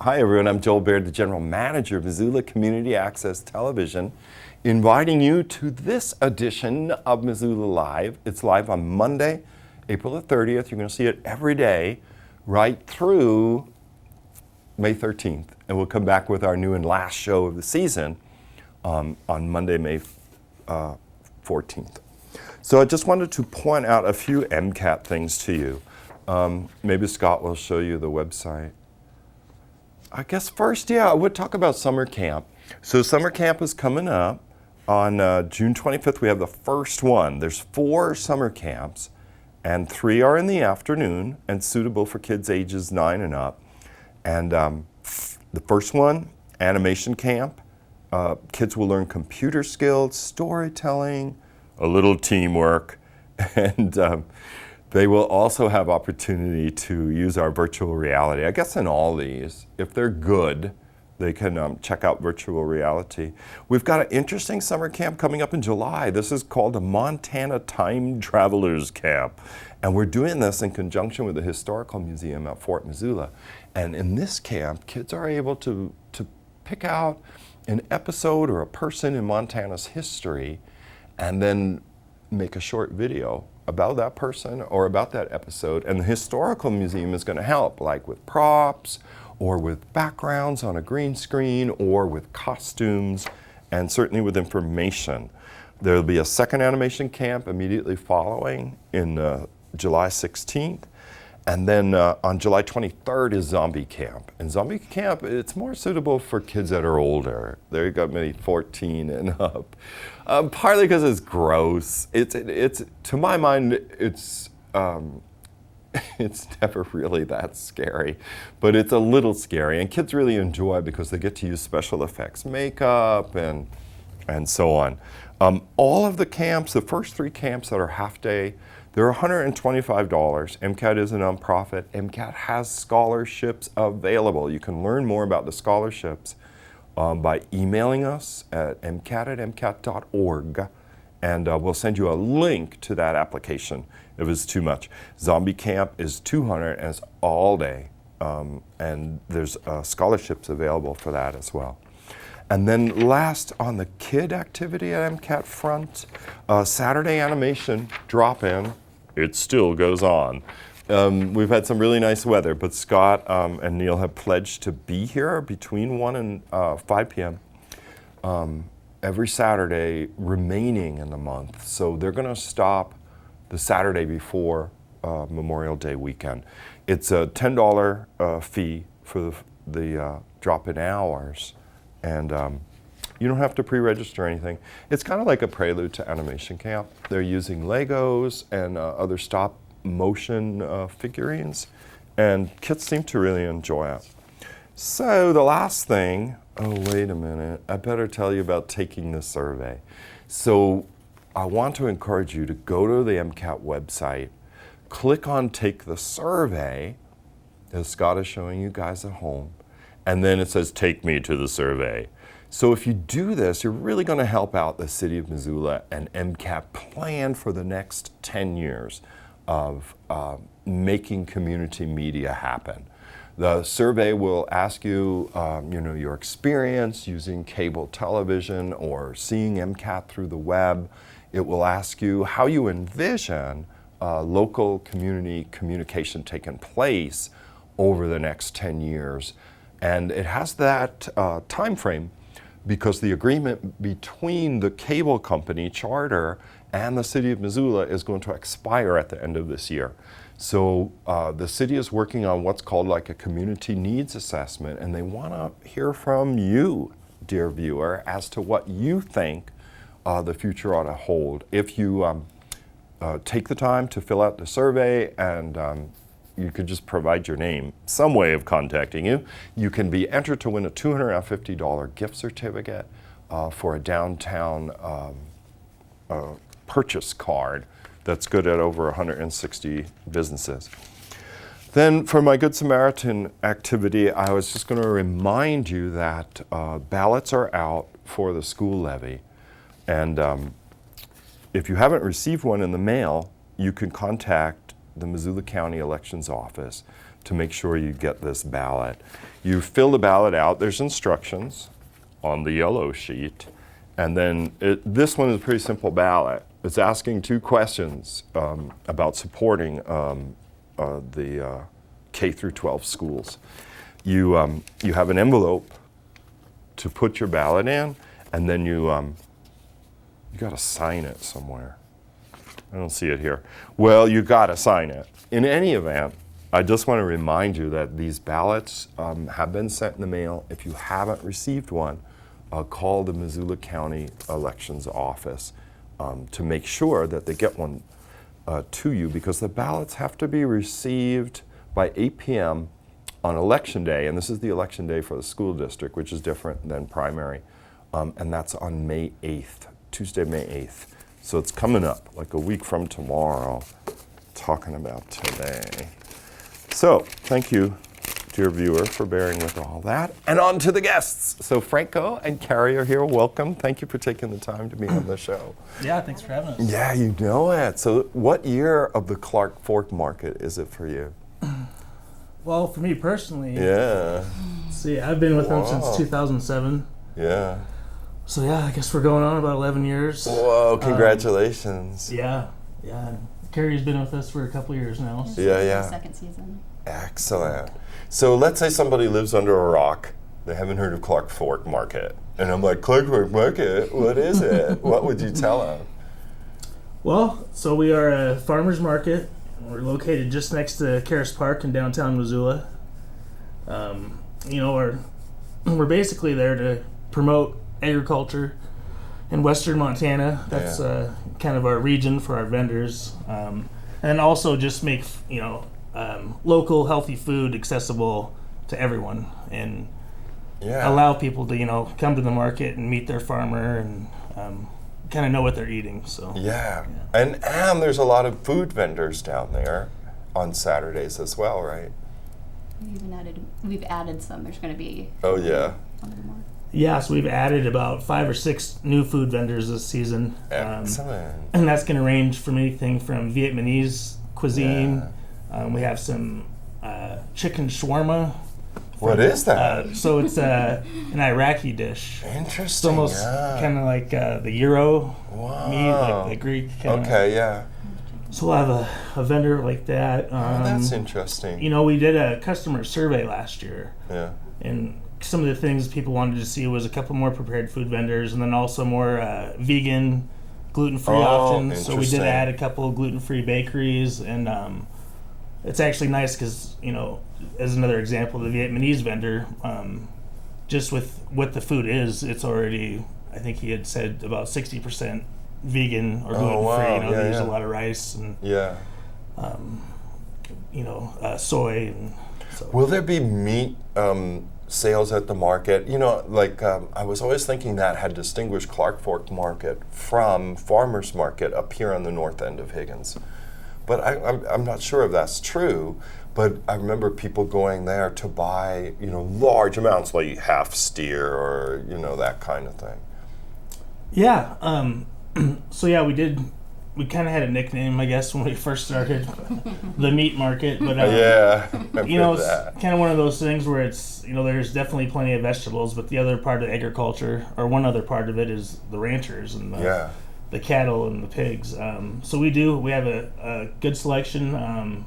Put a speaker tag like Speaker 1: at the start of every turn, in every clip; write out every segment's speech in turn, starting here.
Speaker 1: Hi everyone, I'm Joel Baird, the General Manager of Missoula Community Access Television, inviting you to this edition of Missoula Live. It's live on Monday, April the 30th. You're going to see it every day right through May 13th. And we'll come back with our new and last show of the season on Monday, May 14th. So I just wanted to point out a few MCAT things to you. Maybe Scott will show you the website. I guess first, I would talk about summer camp. So summer camp is coming up on June 25th. We have the first one. There's 4 summer camps, and 3 are in the afternoon and suitable for kids ages 9 and up. And the first one, animation camp. Kids will learn computer skills, storytelling, a little teamwork, and they will also have opportunity to use our virtual reality. I guess in all these, if they're good, they can check out virtual reality. We've got an interesting summer camp coming up in July. This is called a Montana Time Travelers Camp. And we're doing this in conjunction with the Historical Museum at Fort Missoula. And in this camp, kids are able to pick out an episode or a person in Montana's history and then make a short video about that person or about that episode. And the Historical Museum is going to help, like with props or with backgrounds on a green screen or with costumes and certainly with information. There will be a second animation camp immediately following in July 16th. And then on July 23rd is Zombie Camp. And Zombie Camp, it's more suitable for kids that are older. They've got maybe 14 and up. Partly because it's gross. It's to my mind, it's never really that scary, but it's a little scary. And kids really enjoy it because they get to use special effects, makeup, and so on. All of the camps, the first 3 camps that are half day, they're $125. MCAT is a nonprofit. MCAT has scholarships available. You can learn more about the scholarships by emailing us at mcat@mcat.org, and we'll send you a link to that application if it's too much. Zombie Camp is $200 and it's all day, and there's scholarships available for that as well. And then last, on the kid activity at MCAT front, Saturday animation drop-in. It still goes on. We've had some really nice weather, but Scott and Neil have pledged to be here between 1 and 5 p.m. Every Saturday remaining in the month. So they're going to stop the Saturday before Memorial Day weekend. It's a $10 fee for the drop-in hours. And you don't have to pre-register anything. It's kind of like a prelude to animation camp. They're using Legos and other stop motion figurines, and kids seem to really enjoy it. So the last thing, wait a minute, I better tell you about taking the survey. So I want to encourage you to go to the MCAT website, click on Take the Survey, as Scott is showing you guys at home, and then it says Take Me to the Survey. So if you do this, you're really going to help out the city of Missoula and MCAT plan for the next 10 years of making community media happen. The survey will ask you, your experience using cable television or seeing MCAT through the web. It will ask you how you envision local community communication taking place over the next 10 years. And it has that time frame because the agreement between the cable company, Charter, and the city of Missoula is going to expire at the end of this year. So the city is working on what's called like a community needs assessment, and they want to hear from you, dear viewer, as to what you think the future ought to hold. If you take the time to fill out the survey and you could just provide your name, some way of contacting you. You can be entered to win a $250 gift certificate for a downtown purchase card that's good at over 160 businesses. Then for my Good Samaritan activity, I was just going to remind you that ballots are out for the school levy. And if you haven't received one in the mail, you can contact the Missoula County Elections Office to make sure you get this ballot. You fill the ballot out. There's instructions on the yellow sheet. And then this one is a pretty simple ballot. It's asking 2 questions about supporting the K through 12 schools. You have an envelope to put your ballot in, and then you got to sign it somewhere. I don't see it here. Well, you got to sign it. In any event, I just want to remind you that these ballots have been sent in the mail. If you haven't received one, call the Missoula County Elections Office to make sure that they get one to you, because the ballots have to be received by 8 p.m. on Election Day, and this is the election day for the school district, which is different than primary, and that's on May 8th, Tuesday, May 8th. So it's coming up, like a week from tomorrow, talking about today. So thank you, dear viewer, for bearing with all that. And on to the guests. So Franco and Kerry are here. Welcome. Thank you for taking the time to be on the show.
Speaker 2: Yeah, thanks for having us.
Speaker 1: Yeah, you know it. So what year of the Clark Fork market is it for you?
Speaker 2: Well, for me personally,
Speaker 1: Yeah.
Speaker 2: see, I've been with them since 2007.
Speaker 1: Yeah.
Speaker 2: So yeah, I guess we're going on about 11 years.
Speaker 1: Whoa, congratulations.
Speaker 2: Yeah. Kerry's been with us for a couple years now. So.
Speaker 1: Yeah.
Speaker 3: Second season.
Speaker 1: Excellent. So let's say somebody lives under a rock. They haven't heard of Clark Fork Market. And I'm like, Clark Fork Market? What is it? What would you tell them?
Speaker 2: Well, so we are a farmer's market. We're located just next to Carousel Park in downtown Missoula. We're basically there to promote agriculture in western Montana. That's kind of our region for our vendors. And also just make, local healthy food accessible to everyone, and allow people to, come to the market and meet their farmer and kind of know what they're eating. So
Speaker 1: And there's a lot of food vendors down there on Saturdays as well, right?
Speaker 3: We've added some. There's going to be
Speaker 1: Oh yeah.
Speaker 3: one more.
Speaker 2: Yeah, so we've added about 5 or 6 new food vendors this season.
Speaker 1: Excellent.
Speaker 2: And that's going to range from anything from Vietnamese cuisine. We have some chicken shawarma.
Speaker 1: What is that?
Speaker 2: So it's an Iraqi dish.
Speaker 1: Interesting.
Speaker 2: It's almost kind of like the Euro meat, like the Greek kind of.
Speaker 1: Okay, yeah.
Speaker 2: So we'll have a vendor like that.
Speaker 1: That's interesting.
Speaker 2: We did a customer survey last year.
Speaker 1: Yeah.
Speaker 2: And some of the things people wanted to see was a couple more prepared food vendors, and then also more vegan, gluten-free options. So we did add a couple of gluten-free bakeries, and it's actually nice because, as another example, the Vietnamese vendor, just with what the food is, it's already, I think he had said, about 60% vegan or gluten-free.
Speaker 1: Wow.
Speaker 2: They use a lot of rice and soy. And so.
Speaker 1: Will there be meat sales at the market? I was always thinking that had distinguished Clark Fork Market from Farmers Market up here on the north end of Higgins. But I'm not sure if that's true. But I remember people going there to buy, large amounts, like half steer or, that kind of thing.
Speaker 2: Yeah. So yeah, we kind of had a nickname, I guess, when we first started, the meat market. But
Speaker 1: it's
Speaker 2: kind of one of those things where it's, there's definitely plenty of vegetables, but the other part of agriculture, or one other part of it, is the ranchers and the cattle and the pigs. So we have a good selection.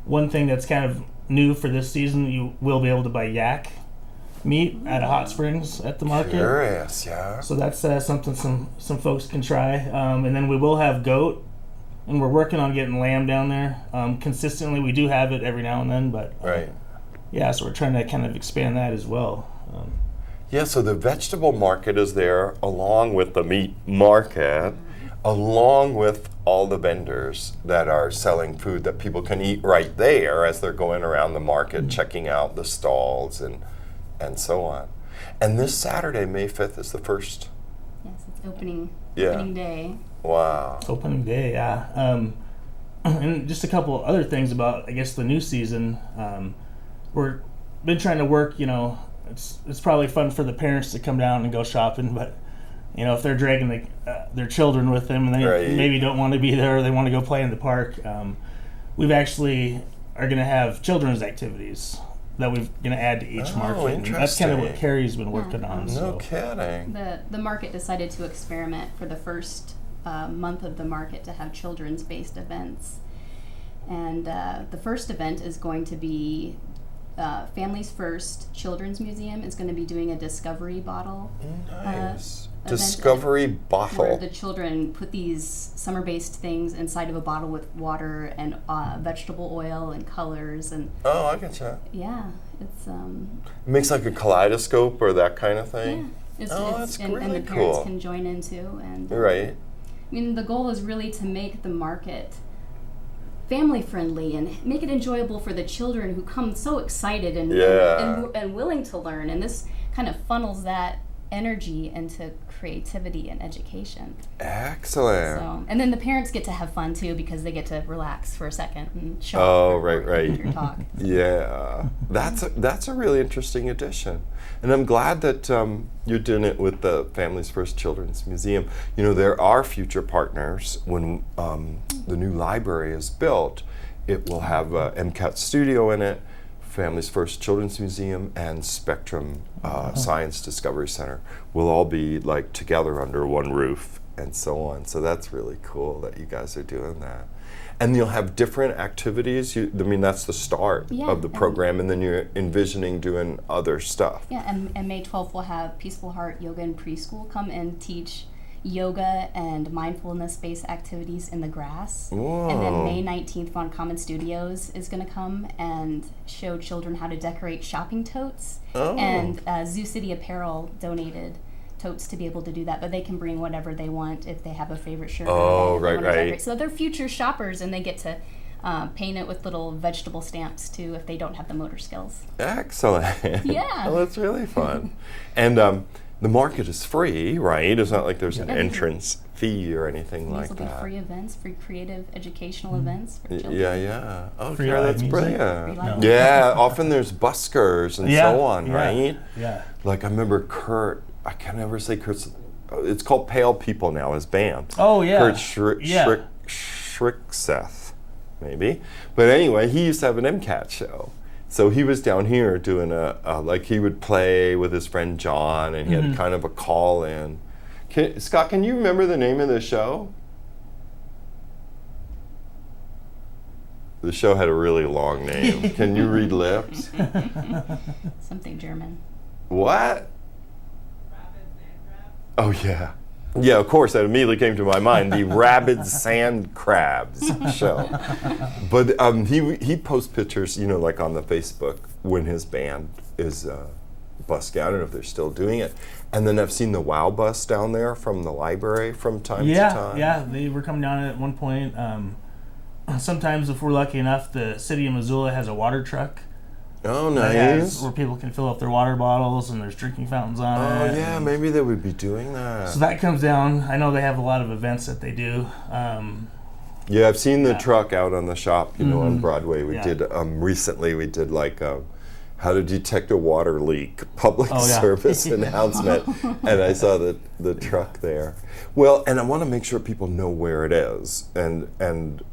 Speaker 2: One thing that's kind of new for this season, you will be able to buy yak meat at Hot Springs at the market.
Speaker 1: Curious, yeah.
Speaker 2: So that's something some folks can try. And then we will have goat, and we're working on getting lamb down there. Consistently, we do have it every now and then, but so we're trying to kind of expand that as well.
Speaker 1: So the vegetable market is there along with the meat market, along with all the vendors that are selling food that people can eat right there as they're going around the market, checking out the stalls and so on. And this Saturday, May 5th, is the first.
Speaker 3: Yes, it's opening day.
Speaker 1: Wow.
Speaker 2: Opening day, yeah. And just a couple other things about, I guess, the new season. We're been trying to work, it's probably fun for the parents to come down and go shopping, but if they're dragging their children with them and they maybe don't want to be there, or they want to go play in the park, we've actually are going to have children's activities that we're going to add to each market. And that's kind of what Kerry's been working on.
Speaker 1: No kidding.
Speaker 3: The market decided to experiment for the first month of the market to have children's based events. And the first event is going to be Families First Children's Museum is going to be doing a discovery bottle.
Speaker 1: Nice. Discovery bottle.
Speaker 3: Where the children put these summer-based things inside of a bottle with water and vegetable oil and colors and.
Speaker 1: Oh, I get you.
Speaker 3: Yeah, it's.
Speaker 1: It makes like a kaleidoscope or that kind of thing.
Speaker 3: Yeah,
Speaker 1: that's really
Speaker 3: and the
Speaker 1: cool.
Speaker 3: parents can join in too. And
Speaker 1: Right.
Speaker 3: I mean, the goal is really to make the market family friendly and make it enjoyable for the children who come so excited and willing to learn, and this kind of funnels that energy into creativity and education.
Speaker 1: Excellent.
Speaker 3: So, and then the parents get to have fun too because they get to relax for a second and show up your talk.
Speaker 1: Yeah, that's a really interesting addition, and I'm glad that you're doing it with the Families First Children's Museum. You know, there are future partners when the new library is built. It will have a MCAT studio in it, Families First Children's Museum, and Spectrum Science Discovery Center will all be like together under one roof and so on. So that's really cool that you guys are doing that. And you'll have different activities. I mean, that's the start of the program, and then you're envisioning doing other stuff.
Speaker 3: Yeah, and May 12th we'll have Peaceful Heart Yoga and Preschool come and teach yoga and mindfulness-based activities in the grass.
Speaker 1: Whoa.
Speaker 3: And then May 19th, Von Common Studios is going to come and show children how to decorate shopping totes.
Speaker 1: Oh.
Speaker 3: And Zoo City Apparel donated totes to be able to do that, but they can bring whatever they want if they have a favorite shirt.
Speaker 1: Oh, right.
Speaker 3: So they're future shoppers, and they get to paint it with little vegetable stamps too if they don't have the motor skills.
Speaker 1: Excellent.
Speaker 3: Yeah.
Speaker 1: Well, that's really fun. And the market is free, right? It's not like there's an entrance fee or anything like that.
Speaker 3: These will be free events, free creative educational events for children.
Speaker 1: Yeah. Oh,
Speaker 2: Free
Speaker 1: yeah, that's
Speaker 2: live
Speaker 1: brilliant.
Speaker 3: Free live
Speaker 1: Yeah, often there's buskers and so on, right?
Speaker 2: Yeah.
Speaker 1: Like I remember Kurt, I can never say Kurt's, it's called Pale People now, his band.
Speaker 2: Oh, yeah.
Speaker 1: Kurt Schrickseth, maybe. But anyway, he used to have an MCAT show. So he was down here doing like he would play with his friend John, and he had kind of a call in. Scott, can you remember the name of the show? The show had a really long name. Can you read lips?
Speaker 3: Something German.
Speaker 1: What? Oh, yeah. Yeah, of course, that immediately came to my mind, the Rabid Sand Crabs show. But he posts pictures, you know, like on the Facebook when his band is busking. I don't know if they're still doing it. And then I've seen the WOW bus down there from the library from time to time.
Speaker 2: Yeah, they were coming down at one point. Sometimes, if we're lucky enough, the city of Missoula has a water truck.
Speaker 1: Oh, nice.
Speaker 2: Where people can fill up their water bottles, and there's drinking fountains on it.
Speaker 1: Oh, yeah, maybe they would be doing that.
Speaker 2: So that comes down. I know they have a lot of events that they do.
Speaker 1: Yeah, I've seen the truck out on the shop, you know, on Broadway. We did, recently we did like how to detect a water leak, public service announcement, and I saw the truck there. Well, and I want to make sure people know where it is, and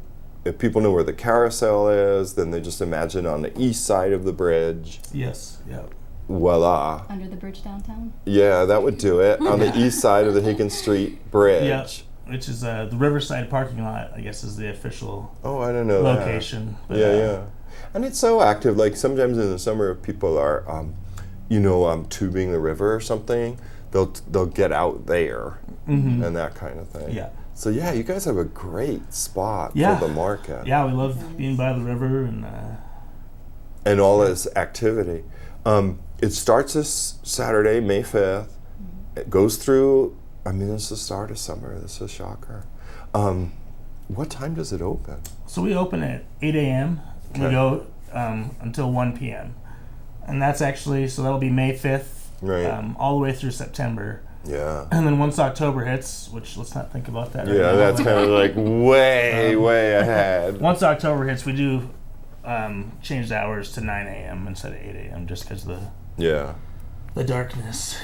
Speaker 1: if people know where the Carousel is, then they just imagine on the east side of the bridge.
Speaker 2: Yes, yeah.
Speaker 1: Voila.
Speaker 3: Under the bridge downtown?
Speaker 1: Yeah, that would do it. On the east side of the Higgins Street Bridge.
Speaker 2: Yeah, which is the Riverside parking lot, I guess, is the official
Speaker 1: I don't know
Speaker 2: location.
Speaker 1: That. Yeah. And it's so active. Like sometimes in the summer, if people are, tubing the river or something, they'll get out there and that kind of thing.
Speaker 2: Yeah.
Speaker 1: So yeah, you guys have a great spot for the market.
Speaker 2: Yeah, we love being by the river
Speaker 1: and all this activity. It starts this Saturday, May 5th. It goes through. I mean, it's the start of summer. This is a shocker. What time does it open?
Speaker 2: So we open at 8 a.m. Okay. We go until 1 p.m. And that's actually, so that'll be May 5th,
Speaker 1: right.
Speaker 2: All the way through September.
Speaker 1: Yeah.
Speaker 2: And then once October hits, which let's not think about that right now.
Speaker 1: Yeah, that's kind of like way ahead.
Speaker 2: Once October hits, we do change the hours to 9 a.m. instead of 8 a.m. just because of the darkness.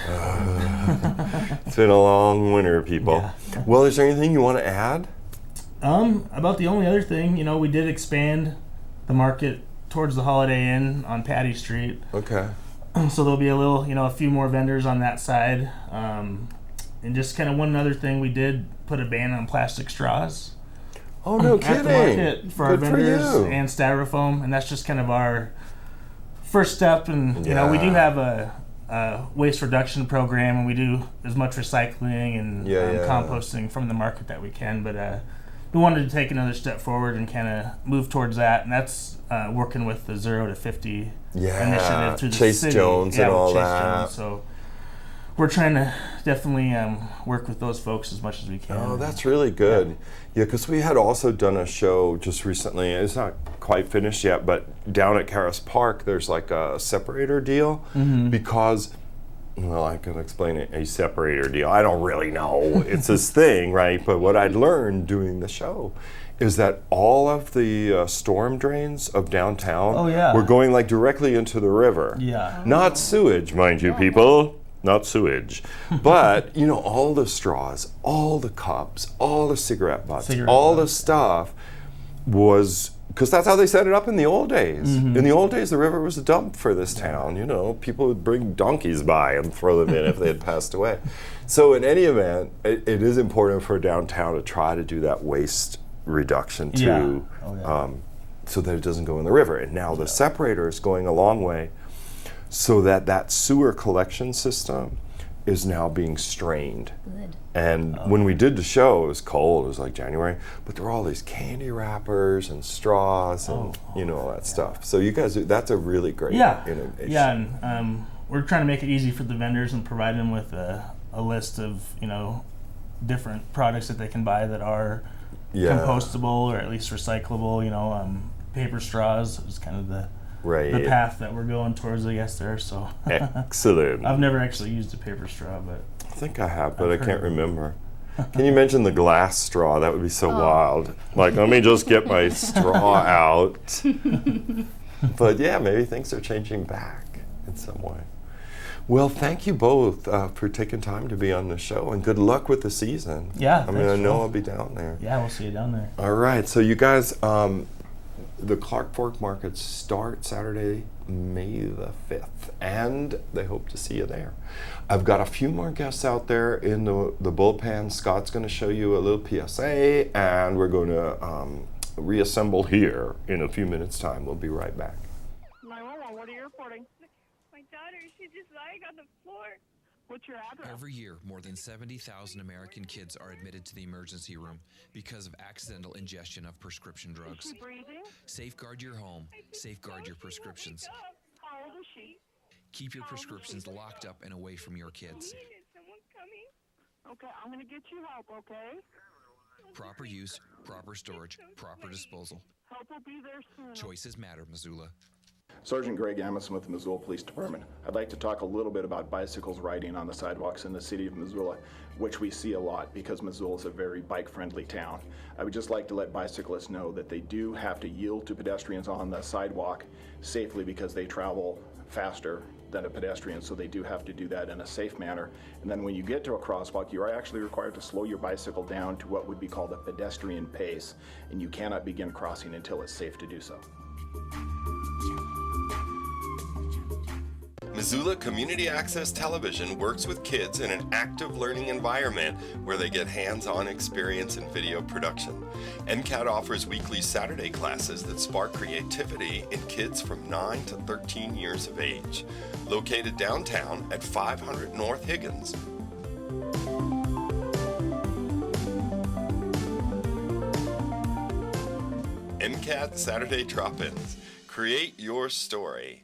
Speaker 1: It's been a long winter, people.
Speaker 2: Yeah.
Speaker 1: Well, is there anything you want to add?
Speaker 2: About the only other thing, we did expand the market towards the Holiday Inn on Patty Street.
Speaker 1: Okay.
Speaker 2: So there'll be a few more vendors on that side. And just kind of one other thing, we did put a ban on plastic straws.
Speaker 1: Oh, no kidding.
Speaker 2: At the market for our
Speaker 1: Good for
Speaker 2: vendors
Speaker 1: you.
Speaker 2: and styrofoam, and that's just kind of our first step. And we do have a waste reduction program, and we do as much recycling and composting from the market that we can. But we wanted to take another step forward and kind of move towards that, and that's working with the 0 to 50 initiative through the
Speaker 1: Chase
Speaker 2: city.
Speaker 1: Jones and all that.
Speaker 2: Jones, so we're trying to definitely work with those folks as much as we can.
Speaker 1: Oh, that's really good. Yeah, because we had also done a show just recently. It's not quite finished yet, but down at Carousel Park, there's like a separator deal because, well, I can explain it, a separator deal. I don't really know. It's this thing, right? But what I learned doing the show is that all of the storm drains of downtown were going like directly into the river.
Speaker 2: Yeah.
Speaker 1: Not sewage, mind you, people. Not sewage, but all the straws, all the cups, all the cigarette butts, the stuff was, because that's how they set it up in the old days. In the old days, the river was a dump for this town. People would bring donkeys by and throw them in if they had passed away. So in any event, it is important for downtown to try to do that waste reduction too, so that it doesn't go in the river. And now the separator is going a long way, so that sewer collection system is now being strained.
Speaker 3: Good.
Speaker 1: And when we did the show, it was cold, it was like January, but there were all these candy wrappers and straws and all that stuff. So you guys, that's a really great innovation.
Speaker 2: Yeah, and we're trying to make it easy for the vendors and provide them with a list of, different products that they can buy that are compostable or at least recyclable. Paper straws is kind of the path that we're going towards, I guess, there. So
Speaker 1: excellent.
Speaker 2: I've never actually used a paper straw, but
Speaker 1: I think I have, but I can't remember. Can you mention the glass straw? That would be so wild. Like, let me just get my straw out. But yeah, maybe things are changing back in some way. Well, thank you both for taking time to be on the show, and good luck with the season.
Speaker 2: Yeah,
Speaker 1: I mean, I know I'll be down there.
Speaker 2: Yeah, we'll see you down there.
Speaker 1: All right, so you guys, the Clark Fork Markets start Saturday, May the 5th, and they hope to see you there. I've got a few more guests out there in the bullpen. Scott's going to show you a little PSA, and we're going to reassemble here in a few minutes' time. We'll be right back.
Speaker 4: 911, what are you reporting? My daughter, she's just lying on the floor. What's your address?
Speaker 5: Every year, more than 70,000 American kids are admitted to the emergency room because of accidental ingestion of prescription drugs.
Speaker 4: Is she breathing?
Speaker 5: Safeguard your home. Safeguard your prescriptions.
Speaker 4: How old is she?
Speaker 5: Keep your prescriptions locked up and away from your kids.
Speaker 4: Is someone coming? Okay, I'm going to get you help, okay?
Speaker 5: Proper use, proper storage, proper disposal.
Speaker 4: Help will be there soon.
Speaker 5: Choices matter, Missoula.
Speaker 6: Sergeant Greg Amison with the Missoula Police Department. I'd like to talk a little bit about bicycles riding on the sidewalks in the city of Missoula, which we see a lot because Missoula is a very bike-friendly town. I would just like to let bicyclists know that they do have to yield to pedestrians on the sidewalk safely because they travel faster than a pedestrian, so they do have to do that in a safe manner. And then when you get to a crosswalk, you are actually required to slow your bicycle down to what would be called a pedestrian pace, and you cannot begin crossing until it's safe to do so.
Speaker 1: Missoula Community Access Television works with kids in an active learning environment where they get hands-on experience in video production. MCAT offers weekly Saturday classes that spark creativity in kids from 9 to 13 years of age. Located downtown at 500 North Higgins. MCAT Saturday Drop-Ins. Create your story.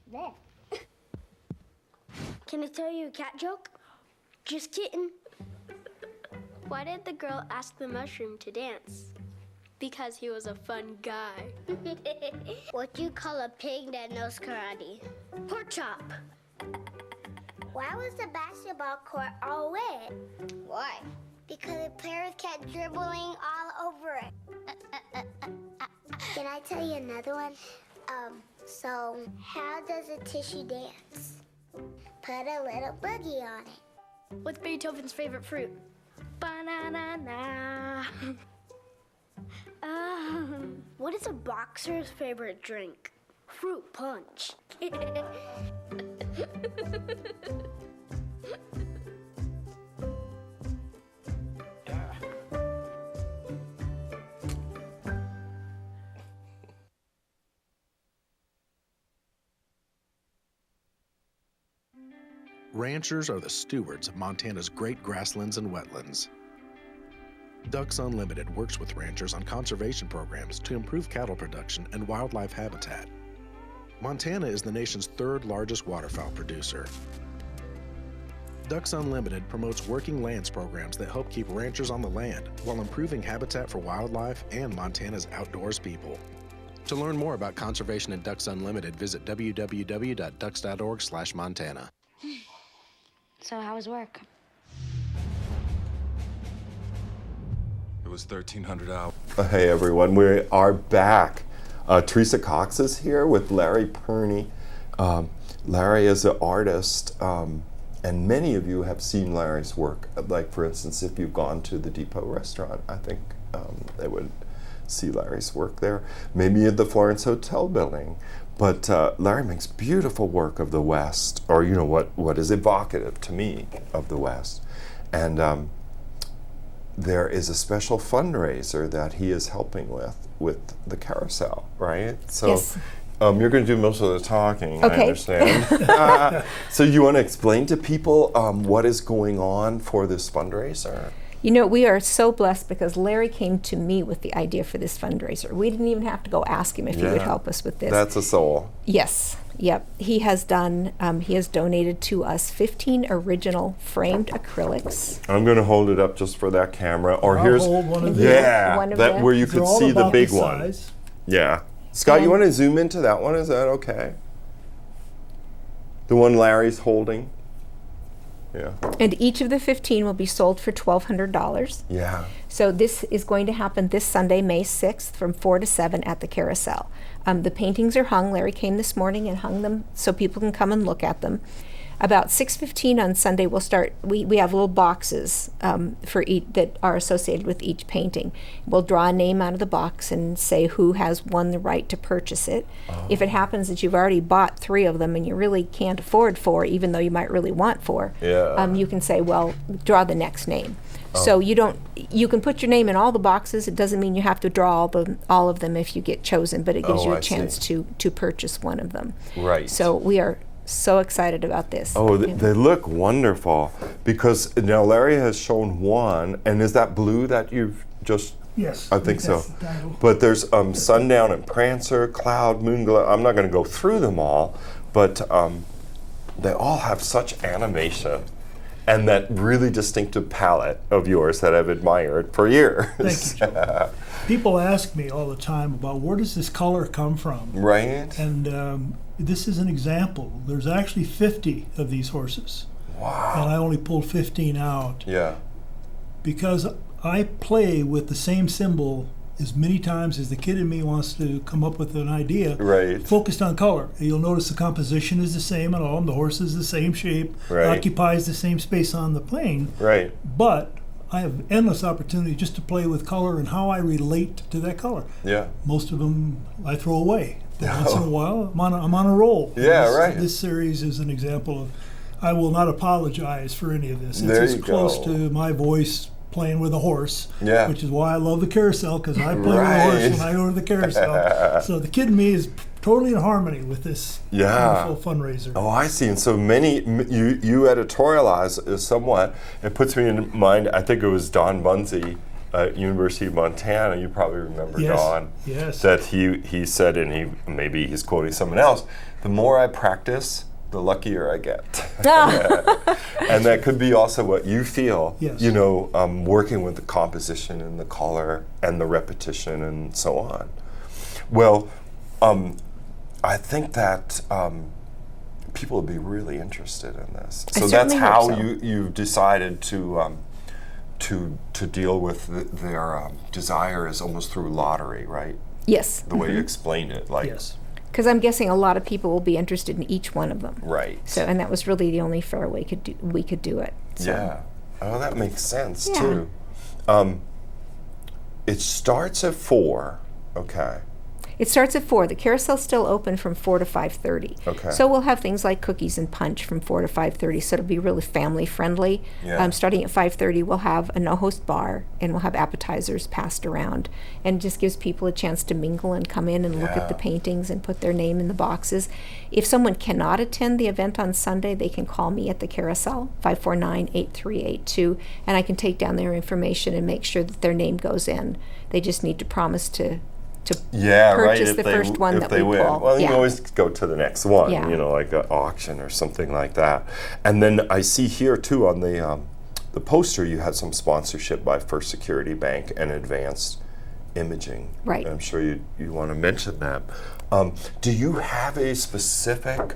Speaker 7: There. Can I tell you a cat joke? Just kidding. Why did the girl ask the mushroom to dance? Because he was a fun guy. What do you call a pig that knows karate? Pork chop. Why was the basketball court all wet? Why? Because the players kept dribbling all over it. Can I tell you another one? So how does a tissue dance? Put a little boogie on it. What's Beethoven's favorite fruit? Banana. What is a boxer's favorite drink? Fruit punch.
Speaker 8: Ranchers are the stewards of Montana's great grasslands and wetlands. Ducks Unlimited works with ranchers on conservation programs to improve cattle production and wildlife habitat. Montana is the nation's third largest waterfowl producer. Ducks Unlimited promotes working lands programs that help keep ranchers on the land while improving habitat for wildlife and Montana's outdoors people. To learn more about conservation and Ducks Unlimited, visit www.ducks.org/Montana.
Speaker 7: So how was work?
Speaker 9: It was 1,300 hours.
Speaker 1: Hey everyone, we are back. Theresa Cox is here with Larry Pirnie. Larry is an artist, and many of you have seen Larry's work. Like, for instance, if you've gone to the Depot restaurant, I think they would see Larry's work there. Maybe at the Florence Hotel building. But Larry makes beautiful work of the West, or you know what is evocative to me of the West. And there is a special fundraiser that he is helping with the Carousel, right? So
Speaker 10: yes.
Speaker 1: You're going to do most of the talking,
Speaker 10: okay.
Speaker 1: I understand. So you want to explain to people what is going on for this fundraiser?
Speaker 10: You know, we are so blessed because Larry came to me with the idea for this fundraiser. We didn't even have to go ask him if he would help us with this.
Speaker 1: That's a soul.
Speaker 10: Yes. Yep. He has done, he has donated to us 15 original framed acrylics.
Speaker 1: I'm going to hold it up just for that camera. Or
Speaker 11: I'll
Speaker 1: here's,
Speaker 11: hold one of
Speaker 1: that where you could see the big one.
Speaker 11: Size.
Speaker 1: Yeah. Scott, you want to zoom into that one? Is that okay? The one Larry's holding? Yeah.
Speaker 10: And each of the 15 will be sold for $1,200.
Speaker 1: Yeah.
Speaker 10: So this is going to happen this Sunday, May 6th, from 4 to 7 at the Carousel. The paintings are hung. Larry came this morning and hung them so people can come and look at them. About 6:15 on Sunday, we'll start. We have little boxes for each that are associated with each painting. We'll draw a name out of the box and say who has won the right to purchase it. Oh. If it happens that you've already bought 3 of them and you really can't afford 4, even though you might really want 4, you can say, well, draw the next name. Oh. So you can put your name in all the boxes. It doesn't mean you have to draw all of them if you get chosen, but it gives you a chance to purchase one of them.
Speaker 1: Right.
Speaker 10: So we are so excited about this.
Speaker 1: Oh, they look wonderful because now Larry has shown one, and is that blue that you've just?
Speaker 11: Yes,
Speaker 1: I think so. But there's Sundown and Prancer, Cloud, Moonglow. I'm not going to go through them all, but they all have such animation and that really distinctive palette of yours that I've admired for years.
Speaker 11: Thank you. People ask me all the time about where does this color come from?
Speaker 1: Right.
Speaker 11: And this is an example. There's actually 50 of these horses.
Speaker 1: Wow.
Speaker 11: And I only pulled 15 out.
Speaker 1: Yeah.
Speaker 11: Because I play with the same symbol as many times as the kid in me wants to come up with an idea.
Speaker 1: Right.
Speaker 11: Focused on color. You'll notice the composition is the same on all of them. The horse is the same shape.
Speaker 1: Right.
Speaker 11: Occupies the same space on the plane.
Speaker 1: Right.
Speaker 11: But I have endless opportunity just to play with color and how I relate to that color.
Speaker 1: Yeah.
Speaker 11: Most of them I throw away. But once in a while, I'm on a roll.
Speaker 1: Yeah, right.
Speaker 11: This series is an example of, I will not apologize for any of this. It's
Speaker 1: there
Speaker 11: as
Speaker 1: you
Speaker 11: close
Speaker 1: go.
Speaker 11: to my voice playing with a horse,
Speaker 1: yeah.
Speaker 11: which is why I love the Carousel, because I play with a horse when I go to the Carousel. So the kid in me is totally in harmony with this wonderful fundraiser.
Speaker 1: Oh, I see. And so many, you editorialize somewhat. It puts me in mind, I think it was Don Bunzy at University of Montana. You probably remember Don.
Speaker 11: Yes.
Speaker 1: That he said, and maybe he's quoting someone else, the more I practice, the luckier I get. And that could be also what you feel,
Speaker 11: yes.
Speaker 1: You know, working with the composition and the color and the repetition and so on. Well, I think that people would be really interested in this. So that's how you decided to deal with their desire is almost through lottery, right?
Speaker 10: Yes.
Speaker 1: The way you explained it, like.
Speaker 11: Yes.
Speaker 10: Because I'm guessing a lot of people will be interested in each one of them.
Speaker 1: Right.
Speaker 10: So, and that was really the only fair way we could do it. So.
Speaker 1: Yeah. Oh, that makes sense,
Speaker 10: Yeah.
Speaker 1: too. It starts at 4. Okay.
Speaker 10: It starts at 4. The carousel's still open from 4 to 5:30.
Speaker 1: Okay.
Speaker 10: So we'll have things like cookies and punch from 4 to 5:30. So it'll be really family friendly.
Speaker 1: Yeah.
Speaker 10: Starting at 5:30, we'll have a no-host bar, and we'll have appetizers passed around, and it just gives people a chance to mingle and come in and look at the paintings and put their name in the boxes. If someone cannot attend the event on Sunday, they can call me at the Carousel, 549-8382, and I can take down their information and make sure that their name goes in. They just need to promise to purchase the first one that we pull.
Speaker 1: Well, you can always go to the next one,
Speaker 10: Yeah.
Speaker 1: like an auction or something like that. And then I see here too on the poster you had some sponsorship by First Security Bank and Advanced Imaging.
Speaker 10: Right.
Speaker 1: I'm sure you want to mention that. Do you have a specific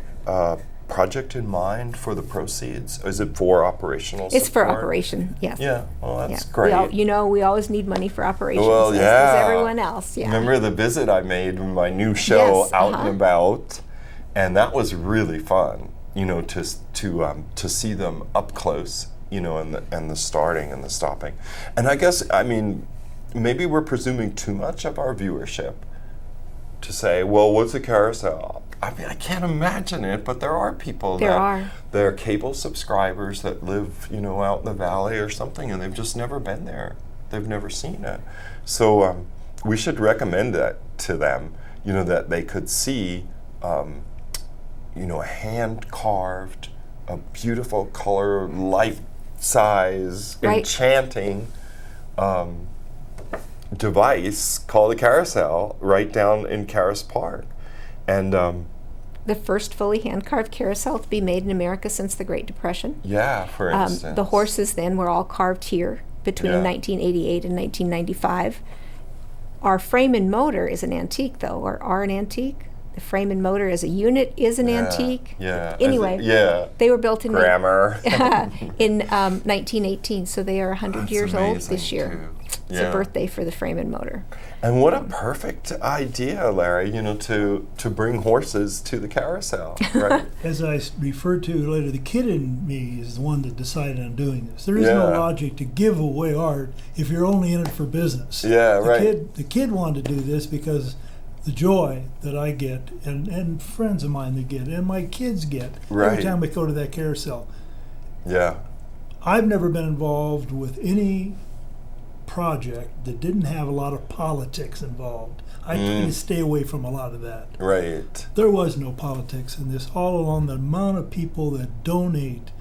Speaker 1: project in mind for the proceeds? Is it for operational support?
Speaker 10: It's for operation, yes.
Speaker 1: Yeah, well, that's
Speaker 10: Yeah.
Speaker 1: great.
Speaker 10: We always need money for operations,
Speaker 1: Well,
Speaker 10: as everyone else. Yeah.
Speaker 1: Remember the visit I made with my new show,
Speaker 10: Yes,
Speaker 1: Out and About, and that was really fun. To see them up close, and the starting and the stopping. And I guess maybe we're presuming too much of our viewership to say, well, what's a carousel? I can't imagine it, but there are people that are cable subscribers that live, out in the valley or something, and they've just never been there. They've never seen it. So we should recommend that to them, that they could see, a hand-carved, a beautiful color, life-size, enchanting device called a carousel right down in Caras Park. And
Speaker 10: the first fully hand-carved carousel to be made in America since the Great Depression.
Speaker 1: Yeah, for instance.
Speaker 10: The horses then were all carved here between 1988 and 1995. Our frame and motor is an antique, though, or are an antique. The frame and motor as a unit is an antique.
Speaker 1: Yeah.
Speaker 10: Anyway, they were built in
Speaker 1: grammar
Speaker 10: in 1918, so they are 100 years old this year.
Speaker 1: Too.
Speaker 10: It's a birthday for the frame and motor.
Speaker 1: And what a perfect idea, Larry, to bring horses to the carousel, right?
Speaker 11: As I referred to later, the kid in me is the one that decided on doing this. There is no logic to give away art if you're only in it for business.
Speaker 1: Yeah, right.
Speaker 11: The kid wanted to do this because the joy that I get and friends of mine that get and my kids get every time we go to that carousel.
Speaker 1: Yeah.
Speaker 11: I've never been involved with any project that didn't have a lot of politics involved. I try to stay away from a lot of that.
Speaker 1: Right.
Speaker 11: There was no politics in this. All along, the amount of people that donate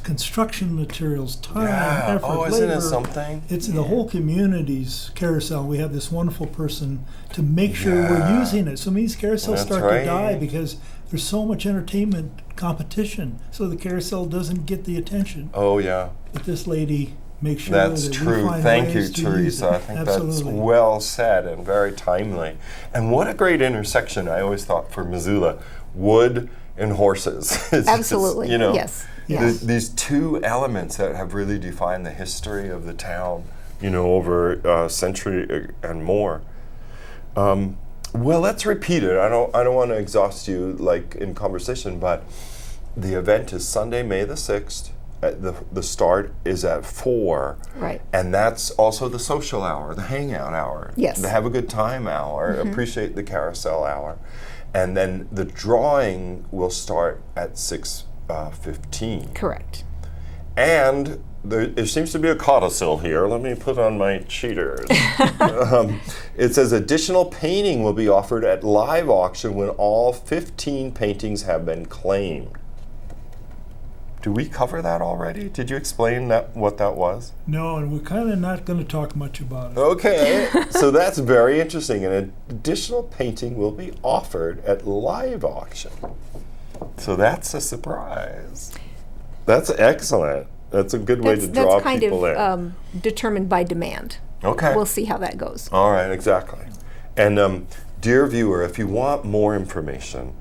Speaker 11: construction materials, time, effort, labor.
Speaker 1: Isn't it something?
Speaker 11: It's the whole community's carousel. We have this wonderful person to make sure we're using it. So these carousels start to die because there's so much entertainment competition, so the carousel doesn't get the attention.
Speaker 1: Oh, yeah.
Speaker 11: But this lady makes sure
Speaker 1: that's
Speaker 11: that
Speaker 1: true.
Speaker 11: we find
Speaker 1: Thank you,
Speaker 11: ways to use
Speaker 1: Theresa.
Speaker 11: it.
Speaker 1: I think
Speaker 11: Absolutely.
Speaker 1: that's well said and very timely. And what a great intersection, I always thought, for Missoula. Wood and horses.
Speaker 10: Absolutely, yes.
Speaker 1: These two elements that have really defined the history of the town, over a century and more. Well, let's repeat it. I don't want to exhaust you like in conversation, but the event is Sunday, May the 6th. The start is at 4.
Speaker 10: Right.
Speaker 1: And that's also the social hour, the hangout hour.
Speaker 10: Yes.
Speaker 1: The have a good time hour, appreciate the carousel hour. And then the drawing will start at 6:15.
Speaker 10: Correct.
Speaker 1: And there seems to be a codicil here. Let me put on my cheaters. It says additional painting will be offered at live auction when all 15 paintings have been claimed. Do we cover that already? Did you explain what that was?
Speaker 11: No, and we're kind of not going to talk much about it.
Speaker 1: Okay, so that's very interesting. An additional painting will be offered at live auction. So that's a surprise. That's excellent. That's a good way to draw people in.
Speaker 10: That's kind of determined by demand.
Speaker 1: Okay.
Speaker 10: We'll see how that goes.
Speaker 1: All right, exactly. And dear viewer, if you want more information,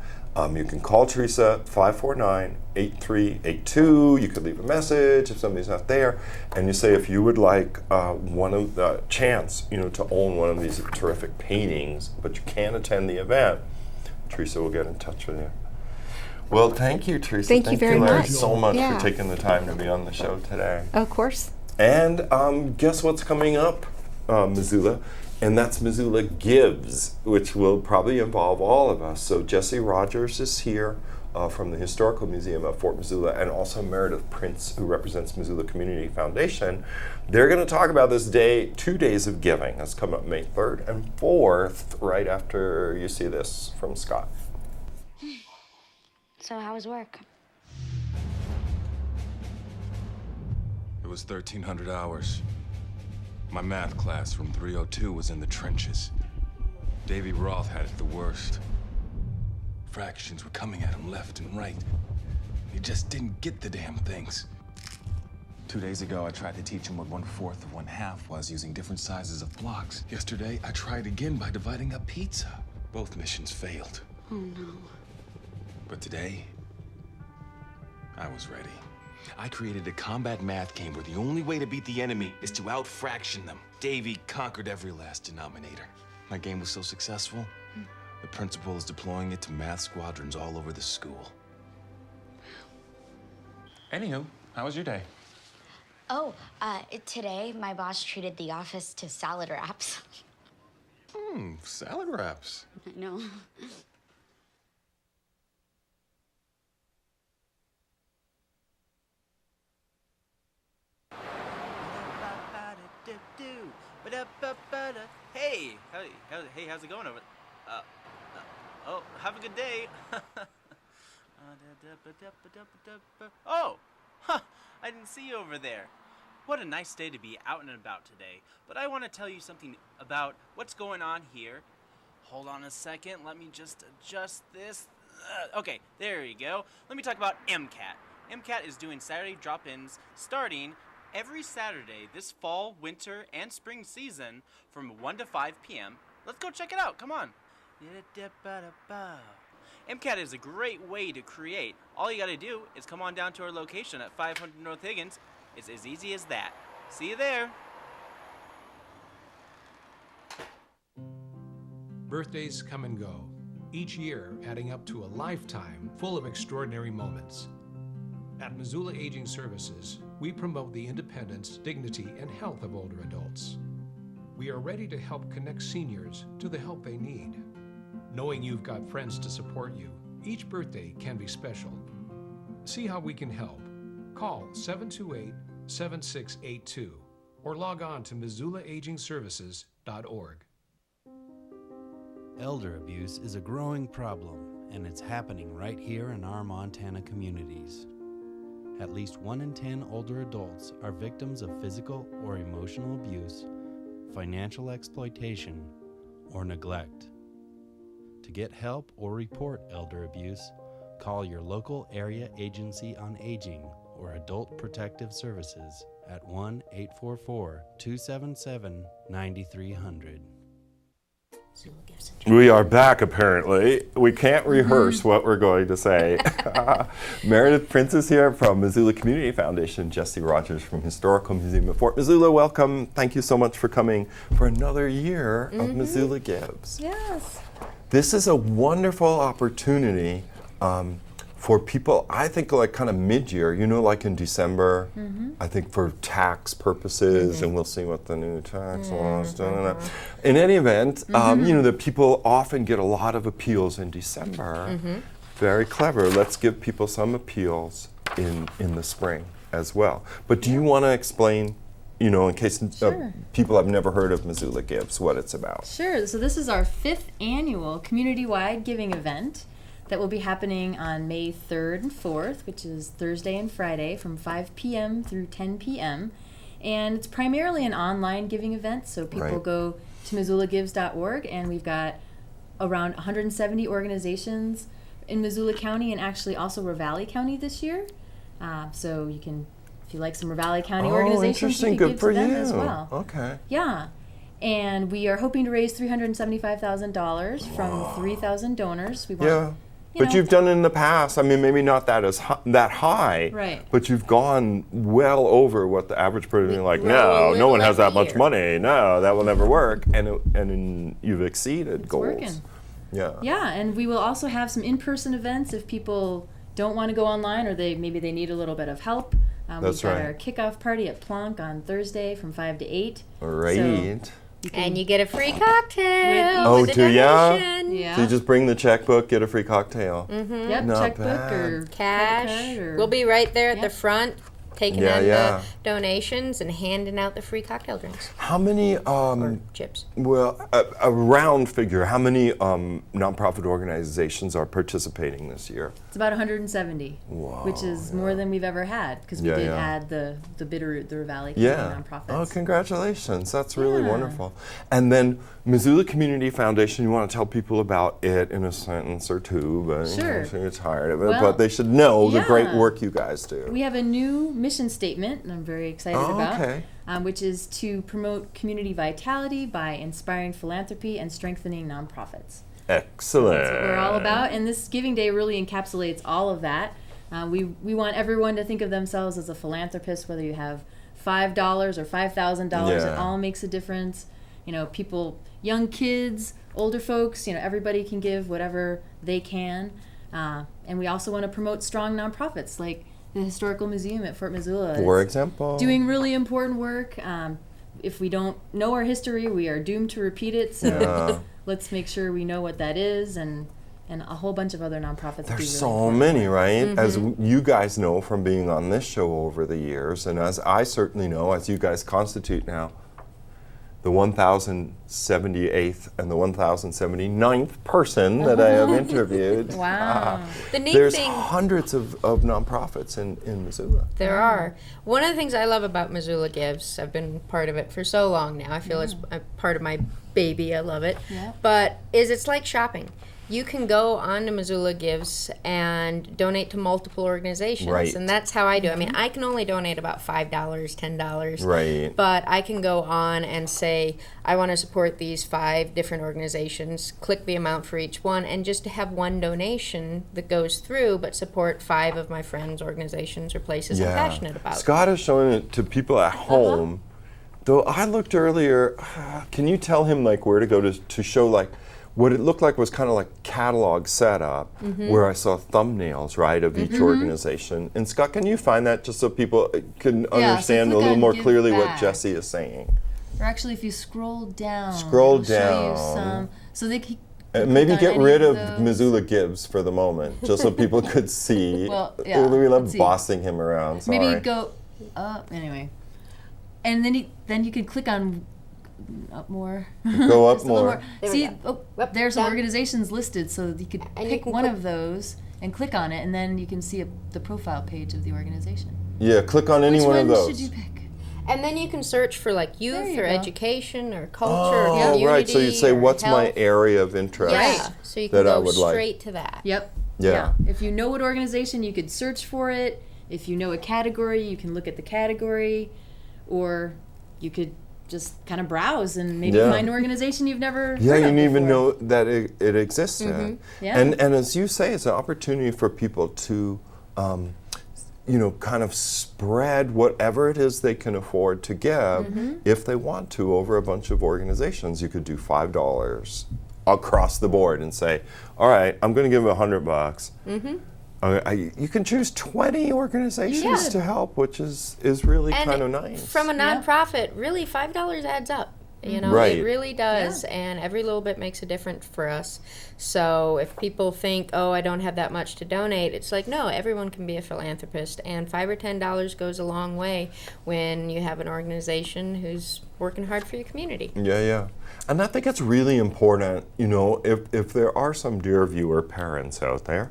Speaker 1: you can call Theresa 549-8382. You could leave a message if somebody's not there, and you say if you would like one of the chance, to own one of these terrific paintings, but you can't attend the event. Theresa will get in touch with you. Well, thank you, Theresa.
Speaker 10: Thank you very
Speaker 1: Larry,
Speaker 10: much.
Speaker 1: so much
Speaker 10: Yeah.
Speaker 1: for taking the time to be on the show today.
Speaker 10: Of course.
Speaker 1: And guess what's coming up, Missoula? And that's Missoula Gives, which will probably involve all of us. So Jessie Rogers is here from the Historical Museum of Fort Missoula, and also Meredith Printz, who represents Missoula Community Foundation. They're going to talk about this day, 2 days of giving. That's coming up May 3rd and 4th, right after you see this from Scott.
Speaker 7: So how was work?
Speaker 9: It was 1,300 hours. My math class from 302 was in the trenches. Davy Roth had it the worst. Fractions were coming at him left and right. He just didn't get the damn things. 2 days ago, I tried to teach him what 1/4 of 1/2 was using different sizes of blocks. Yesterday, I tried again by dividing up pizza. Both missions failed.
Speaker 7: Oh no.
Speaker 9: But today, I was ready. I created a combat math game where the only way to beat the enemy is to out-fraction them. Davy conquered every last denominator. My game was so successful, the principal is deploying it to math squadrons all over the school. Anywho, how was your day?
Speaker 12: Oh, today my boss treated the office to salad wraps.
Speaker 9: Salad wraps.
Speaker 12: I know.
Speaker 13: Hey, how's it going over? Oh, have a good day. Oh, I didn't see you over there. What a nice day to be out and about today. But I want to tell you something about what's going on here. Hold on a second. Let me just adjust this. Okay, there you go. Let me talk about MCAT. MCAT is doing Saturday drop-ins starting every Saturday this fall, winter, and spring season from 1 to 5 p.m. Let's go check it out. Come on. MCAT is a great way to create. All you got to do is come on down to our location at 500 North Higgins. It's as easy as that. See you there.
Speaker 14: Birthdays come and go, each year adding up to a lifetime full of extraordinary moments. At Missoula Aging Services, we promote the independence, dignity, and health of older adults. We are ready to help connect seniors to the help they need. Knowing you've got friends to support you, each birthday can be special. See how we can help. Call 728-7682 or log on to MissoulaAgingServices.org.
Speaker 15: Elder abuse is a growing problem, and it's happening right here in our Montana communities. At least 1 in 10 older adults are victims of physical or emotional abuse, financial exploitation, or neglect. To get help or report elder abuse, call your local area agency on aging or Adult Protective Services at 1-844-277-9300.
Speaker 1: We are back, apparently. We can't rehearse what we're going to say. Meredith Printz is here from Missoula Community Foundation. Jessie Rogers from Historical Museum of Fort Missoula. Welcome. Thank you so much for coming for another year of Missoula Gives.
Speaker 16: Yes.
Speaker 1: This is a wonderful opportunity for people, I think, like kind of mid-year, like in December, I think for tax purposes, and we'll see what the new tax laws do. In any event, that people often get a lot of appeals in December. Very clever. Let's give people some appeals in the spring as well. But do you want to explain, in case people have never heard of Missoula Gives, what it's about?
Speaker 16: Sure. So this is our 5th annual community-wide giving event that will be happening on May 3rd and 4th, which is Thursday and Friday from 5 p.m. through 10 p.m. And it's primarily an online giving event, so people go to MissoulaGives.org, and we've got around 170 organizations in Missoula County and actually also Ravalli County this year. So you can, if you like some Ravalli County organizations, you can give to them as well.
Speaker 1: Okay.
Speaker 16: Yeah. And we are hoping to raise $375,000 from 3,000 donors. We want,
Speaker 1: but you've done it in the past. I mean, maybe not that high,
Speaker 16: right?
Speaker 1: But you've gone well over what the average person is like. No one has that much money. No, that will never work. And you've exceeded goals.
Speaker 16: Working.
Speaker 1: Yeah.
Speaker 16: Yeah, and we will also have some in-person events if people, don't want to go online, or maybe they need a little bit of help,
Speaker 1: That's
Speaker 16: we've got
Speaker 1: right.
Speaker 16: our kickoff party at Plonk on Thursday from 5 to 8.
Speaker 1: Right.
Speaker 16: So
Speaker 17: and you get a free cocktail.
Speaker 1: Do ya?
Speaker 16: Yeah.
Speaker 1: So you just bring the checkbook, get a free cocktail.
Speaker 17: Mm-hmm.
Speaker 16: Yep,
Speaker 1: Not
Speaker 16: checkbook
Speaker 1: bad.
Speaker 16: or
Speaker 17: Cash.
Speaker 16: credit card or
Speaker 17: We'll be right there at the front, taking
Speaker 1: Yeah,
Speaker 17: in
Speaker 1: yeah.
Speaker 17: the donations and handing out the free cocktail drinks.
Speaker 1: How many
Speaker 17: chips?
Speaker 1: Well, a round figure. How many nonprofit organizations are participating this year?
Speaker 16: It's about 170, which is more than we've ever had, because we
Speaker 1: Yeah,
Speaker 16: did
Speaker 1: yeah.
Speaker 16: add the Bitterroot Valley
Speaker 1: Yeah.
Speaker 16: nonprofits.
Speaker 1: Oh, congratulations. That's really
Speaker 16: Yeah.
Speaker 1: wonderful. And then Missoula Community Foundation, you want to tell people about it in a sentence or two, but
Speaker 16: Sure.
Speaker 1: I'm sure you're tired of it,
Speaker 16: Well,
Speaker 1: but they should know the great
Speaker 16: yeah.
Speaker 1: work you guys do.
Speaker 16: We have a new mission statement, and I'm very excited about,
Speaker 1: okay.
Speaker 16: Which is to promote community vitality by inspiring philanthropy and strengthening nonprofits.
Speaker 1: Excellent.
Speaker 16: That's what we're all about, and this Giving Day really encapsulates all of that. We want everyone to think of themselves as a philanthropist, whether you have $5 or $5,000. It
Speaker 1: Yeah.
Speaker 16: all makes a difference. You know, people, young kids, older folks, you know, everybody can give whatever they can. And we also want to promote strong nonprofits like the Historical Museum at Fort Missoula.
Speaker 1: For
Speaker 16: It's
Speaker 1: example.
Speaker 16: doing really important work. If we don't know our history, we are doomed to repeat it. So
Speaker 1: Yeah.
Speaker 16: let's make sure we know what that is, and a whole bunch of other nonprofits. do really
Speaker 1: There's so
Speaker 16: important
Speaker 1: many,
Speaker 16: work.
Speaker 1: right? As you guys know from being on this show over the years, and as I certainly know, as you guys constitute now the 1,078th and the 1,079th person that I have interviewed.
Speaker 17: Wow. The neat
Speaker 1: There's
Speaker 17: thing-
Speaker 1: hundreds of nonprofits in Missoula.
Speaker 17: There are. One of the things I love about Missoula Gives, I've been part of it for so long now, I feel it's a part of my baby, I love it,
Speaker 16: Yeah.
Speaker 17: but it's like shopping. You can go on to Missoula Gives and donate to multiple organizations.
Speaker 1: Right.
Speaker 17: And that's how I do. I mean, I can only donate about $5, $10.
Speaker 1: Right.
Speaker 17: But I can go on and say, I want to support these 5 different organizations, click the amount for each one, and just to have one donation that goes through, but support 5 of my friends' organizations or places I'm passionate about.
Speaker 1: Scott is showing it to people at home. Though I looked earlier, can you tell him like where to go to show like what it looked like was kind of like catalog setup where I saw thumbnails, right, of each organization. And Scott, can you find that just so people can understand a
Speaker 16: click
Speaker 1: little
Speaker 16: on
Speaker 1: more
Speaker 16: Give
Speaker 1: clearly what
Speaker 16: Back.
Speaker 1: Jessie is saying?
Speaker 16: Or actually, if you scroll down,
Speaker 1: Scroll
Speaker 16: it'll show you
Speaker 1: down.
Speaker 16: some, so they can.
Speaker 1: Maybe
Speaker 16: on
Speaker 1: get
Speaker 16: any
Speaker 1: rid
Speaker 16: of
Speaker 1: of
Speaker 16: those.
Speaker 1: Missoula Gives for the moment, just so people could see.
Speaker 16: Well, yeah,
Speaker 1: We love
Speaker 16: let's see.
Speaker 1: bossing him around. Sorry.
Speaker 16: Maybe go up anyway, and then you can click on up more.
Speaker 1: Go up
Speaker 16: Just a little
Speaker 1: more.
Speaker 17: There we
Speaker 16: See,
Speaker 17: go.
Speaker 16: there's
Speaker 17: down.
Speaker 16: organizations listed, so you could
Speaker 17: And you
Speaker 16: pick
Speaker 17: can
Speaker 16: one
Speaker 17: click-
Speaker 16: of those and click on it, and then you can see the profile page of the organization.
Speaker 1: Yeah, click on any
Speaker 16: Which
Speaker 1: one of
Speaker 16: one
Speaker 1: those.
Speaker 16: should you pick?
Speaker 17: And then you can search for like
Speaker 16: There
Speaker 17: youth
Speaker 16: you
Speaker 17: or
Speaker 16: go.
Speaker 17: education or culture or
Speaker 1: Oh,
Speaker 17: community.
Speaker 1: right. So you'd say,
Speaker 17: or
Speaker 1: what's my
Speaker 17: health.
Speaker 1: area of interest
Speaker 17: Yeah. So you can
Speaker 1: that I
Speaker 17: go
Speaker 1: would like?
Speaker 17: straight to that.
Speaker 16: Yep.
Speaker 1: Yeah.
Speaker 16: If you know what organization, you could search for it. If you know a category, you can look at the category, or you could just kind of browse and maybe
Speaker 1: Yeah.
Speaker 16: find an organization you've never
Speaker 1: Yeah,
Speaker 16: heard
Speaker 1: you
Speaker 16: of
Speaker 1: didn't even
Speaker 16: before.
Speaker 1: know that it existed.
Speaker 16: Yeah.
Speaker 1: And as you say, it's an opportunity for people to, kind of spread whatever it is they can afford to give if they want to over a bunch of organizations. You could do $5 across the board and say, all right, I'm going to give $100. You can choose 20 organizations
Speaker 17: Yeah.
Speaker 1: to help, which is really
Speaker 17: And
Speaker 1: kind of nice.
Speaker 17: From a nonprofit, really $5 adds up. You know,
Speaker 1: Right.
Speaker 17: it really does, and every little bit makes a difference for us. So if people think, oh, I don't have that much to donate, it's like, no, everyone can be a philanthropist, and $5 or $10 goes a long way when you have an organization who's working hard for your community.
Speaker 1: Yeah. And I think it's really important, if there are some dear viewer parents out there,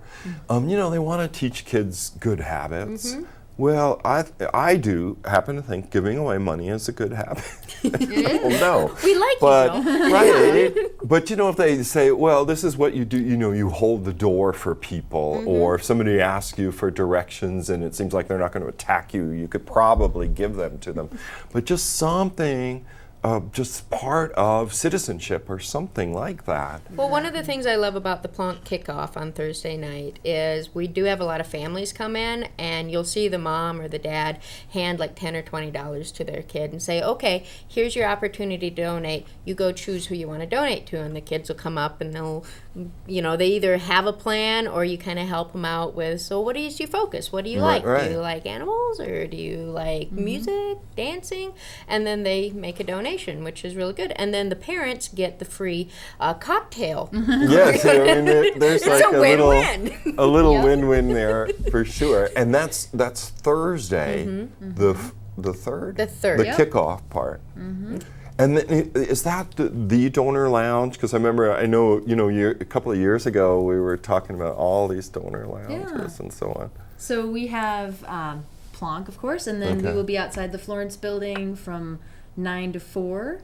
Speaker 1: they want to teach kids good habits. Well, I do happen to think giving away money is a good habit. Well, no.
Speaker 17: We like
Speaker 1: but,
Speaker 17: it, though.
Speaker 1: Right. But, if they say, well, this is what you do, you hold the door for people, or if somebody asks you for directions and it seems like they're not going to attack you, you could probably give them to them. But just something just part of citizenship or something like that.
Speaker 17: Well, one of the things I love about the Plonk kickoff on Thursday night is we do have a lot of families come in, and you'll see the mom or the dad hand like $10 or $20 to their kid and say, okay, here's your opportunity to donate. You go choose who you want to donate to, and the kids will come up and they'll, they either have a plan or you kind of help them out with, so what is your focus? What do you like?
Speaker 1: Right.
Speaker 17: Do you like animals, or do you like music, dancing? And then they make a donation, which is really good. And then the parents get the free cocktail.
Speaker 1: Yes, there's like a little
Speaker 17: Yep.
Speaker 1: win-win there for sure. And that's Thursday, the third?
Speaker 17: The third.
Speaker 1: The
Speaker 17: Yep.
Speaker 1: kickoff part. And then, is that the donor lounge? Because I remember, I know, a couple of years ago, we were talking about all these donor lounges and so on.
Speaker 16: So we have Plonk, of course, and then we will be outside the Florence building from 9 to 4